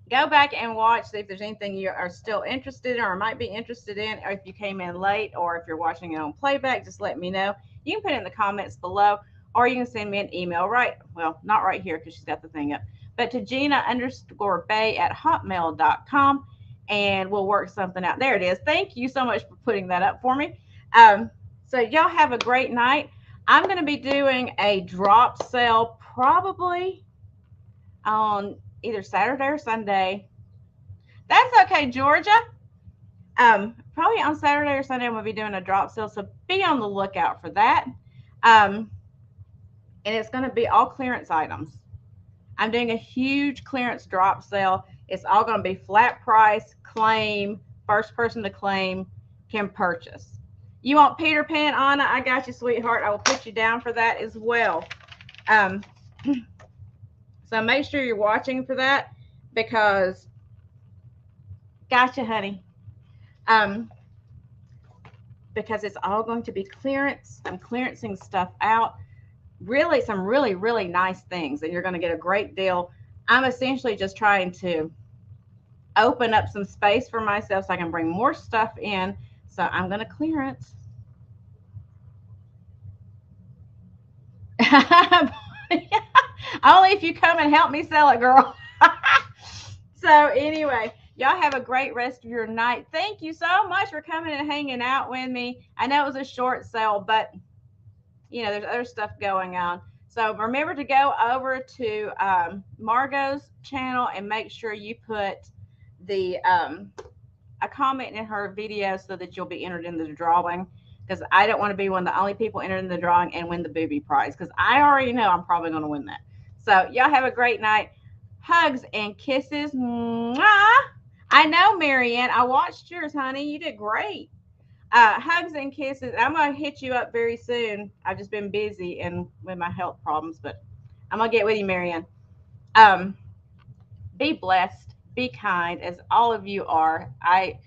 Go back and watch, see if there's anything you are still interested in or might be interested in, or if you came in late, or if you're watching it on playback, just let me know. You can put it in the comments below, or you can send me an email well, not right here because she's got the thing up, but to Gina_Bay@hotmail.com, and we'll work something out. There it is. Thank you so much for putting that up for me. So y'all have a great night. I'm going to be doing a drop sale probably on either Saturday or Sunday. That's okay, Georgia. Probably on Saturday or Sunday, I'm going to be doing a drop sale, so be on the lookout for that. And it's going to be all clearance items. I'm doing a huge clearance drop sale. It's all going to be flat price, claim, first person to claim can purchase. You want Peter Pan, Anna? I got you, sweetheart. I will put you down for that as well. So make sure you're watching for that because, gotcha, honey. Because it's all going to be clearance. I'm clearancing stuff out. Really, some really, really nice things, and you're going to get a great deal. I'm essentially just trying to open up some space for myself so I can bring more stuff in. So I'm going to clearance. Only if you come and help me sell it, girl. So anyway, y'all have a great rest of your night. Thank you so much for coming and hanging out with me. I know it was a short sale, but you know, there's other stuff going on. So remember to go over to Margot's channel and make sure you put the a comment in her video so that you'll be entered in the drawing, because I don't want to be one of the only people entered in the drawing and win the booby prize, because I already know I'm probably going to win that. So y'all have a great night. Hugs and kisses. Mwah. I know, Marianne. I watched yours, honey. You did great. Hugs and kisses. I'm going to hit you up very soon. I've just been busy and with my health problems, but I'm going to get with you, Marianne. Be blessed. Be kind, as all of you are. I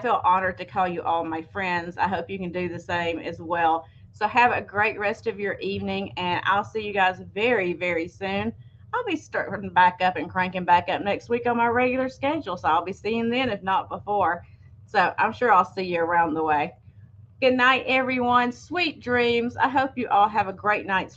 feel honored to call you all my friends. I hope you can do the same as well. So have a great rest of your evening, and I'll see you guys very, very soon. I'll be starting back up and cranking back up next week on my regular schedule, so I'll be seeing then, if not before. So I'm sure I'll see you around the way. Good night, everyone. Sweet dreams. I hope you all have a great night's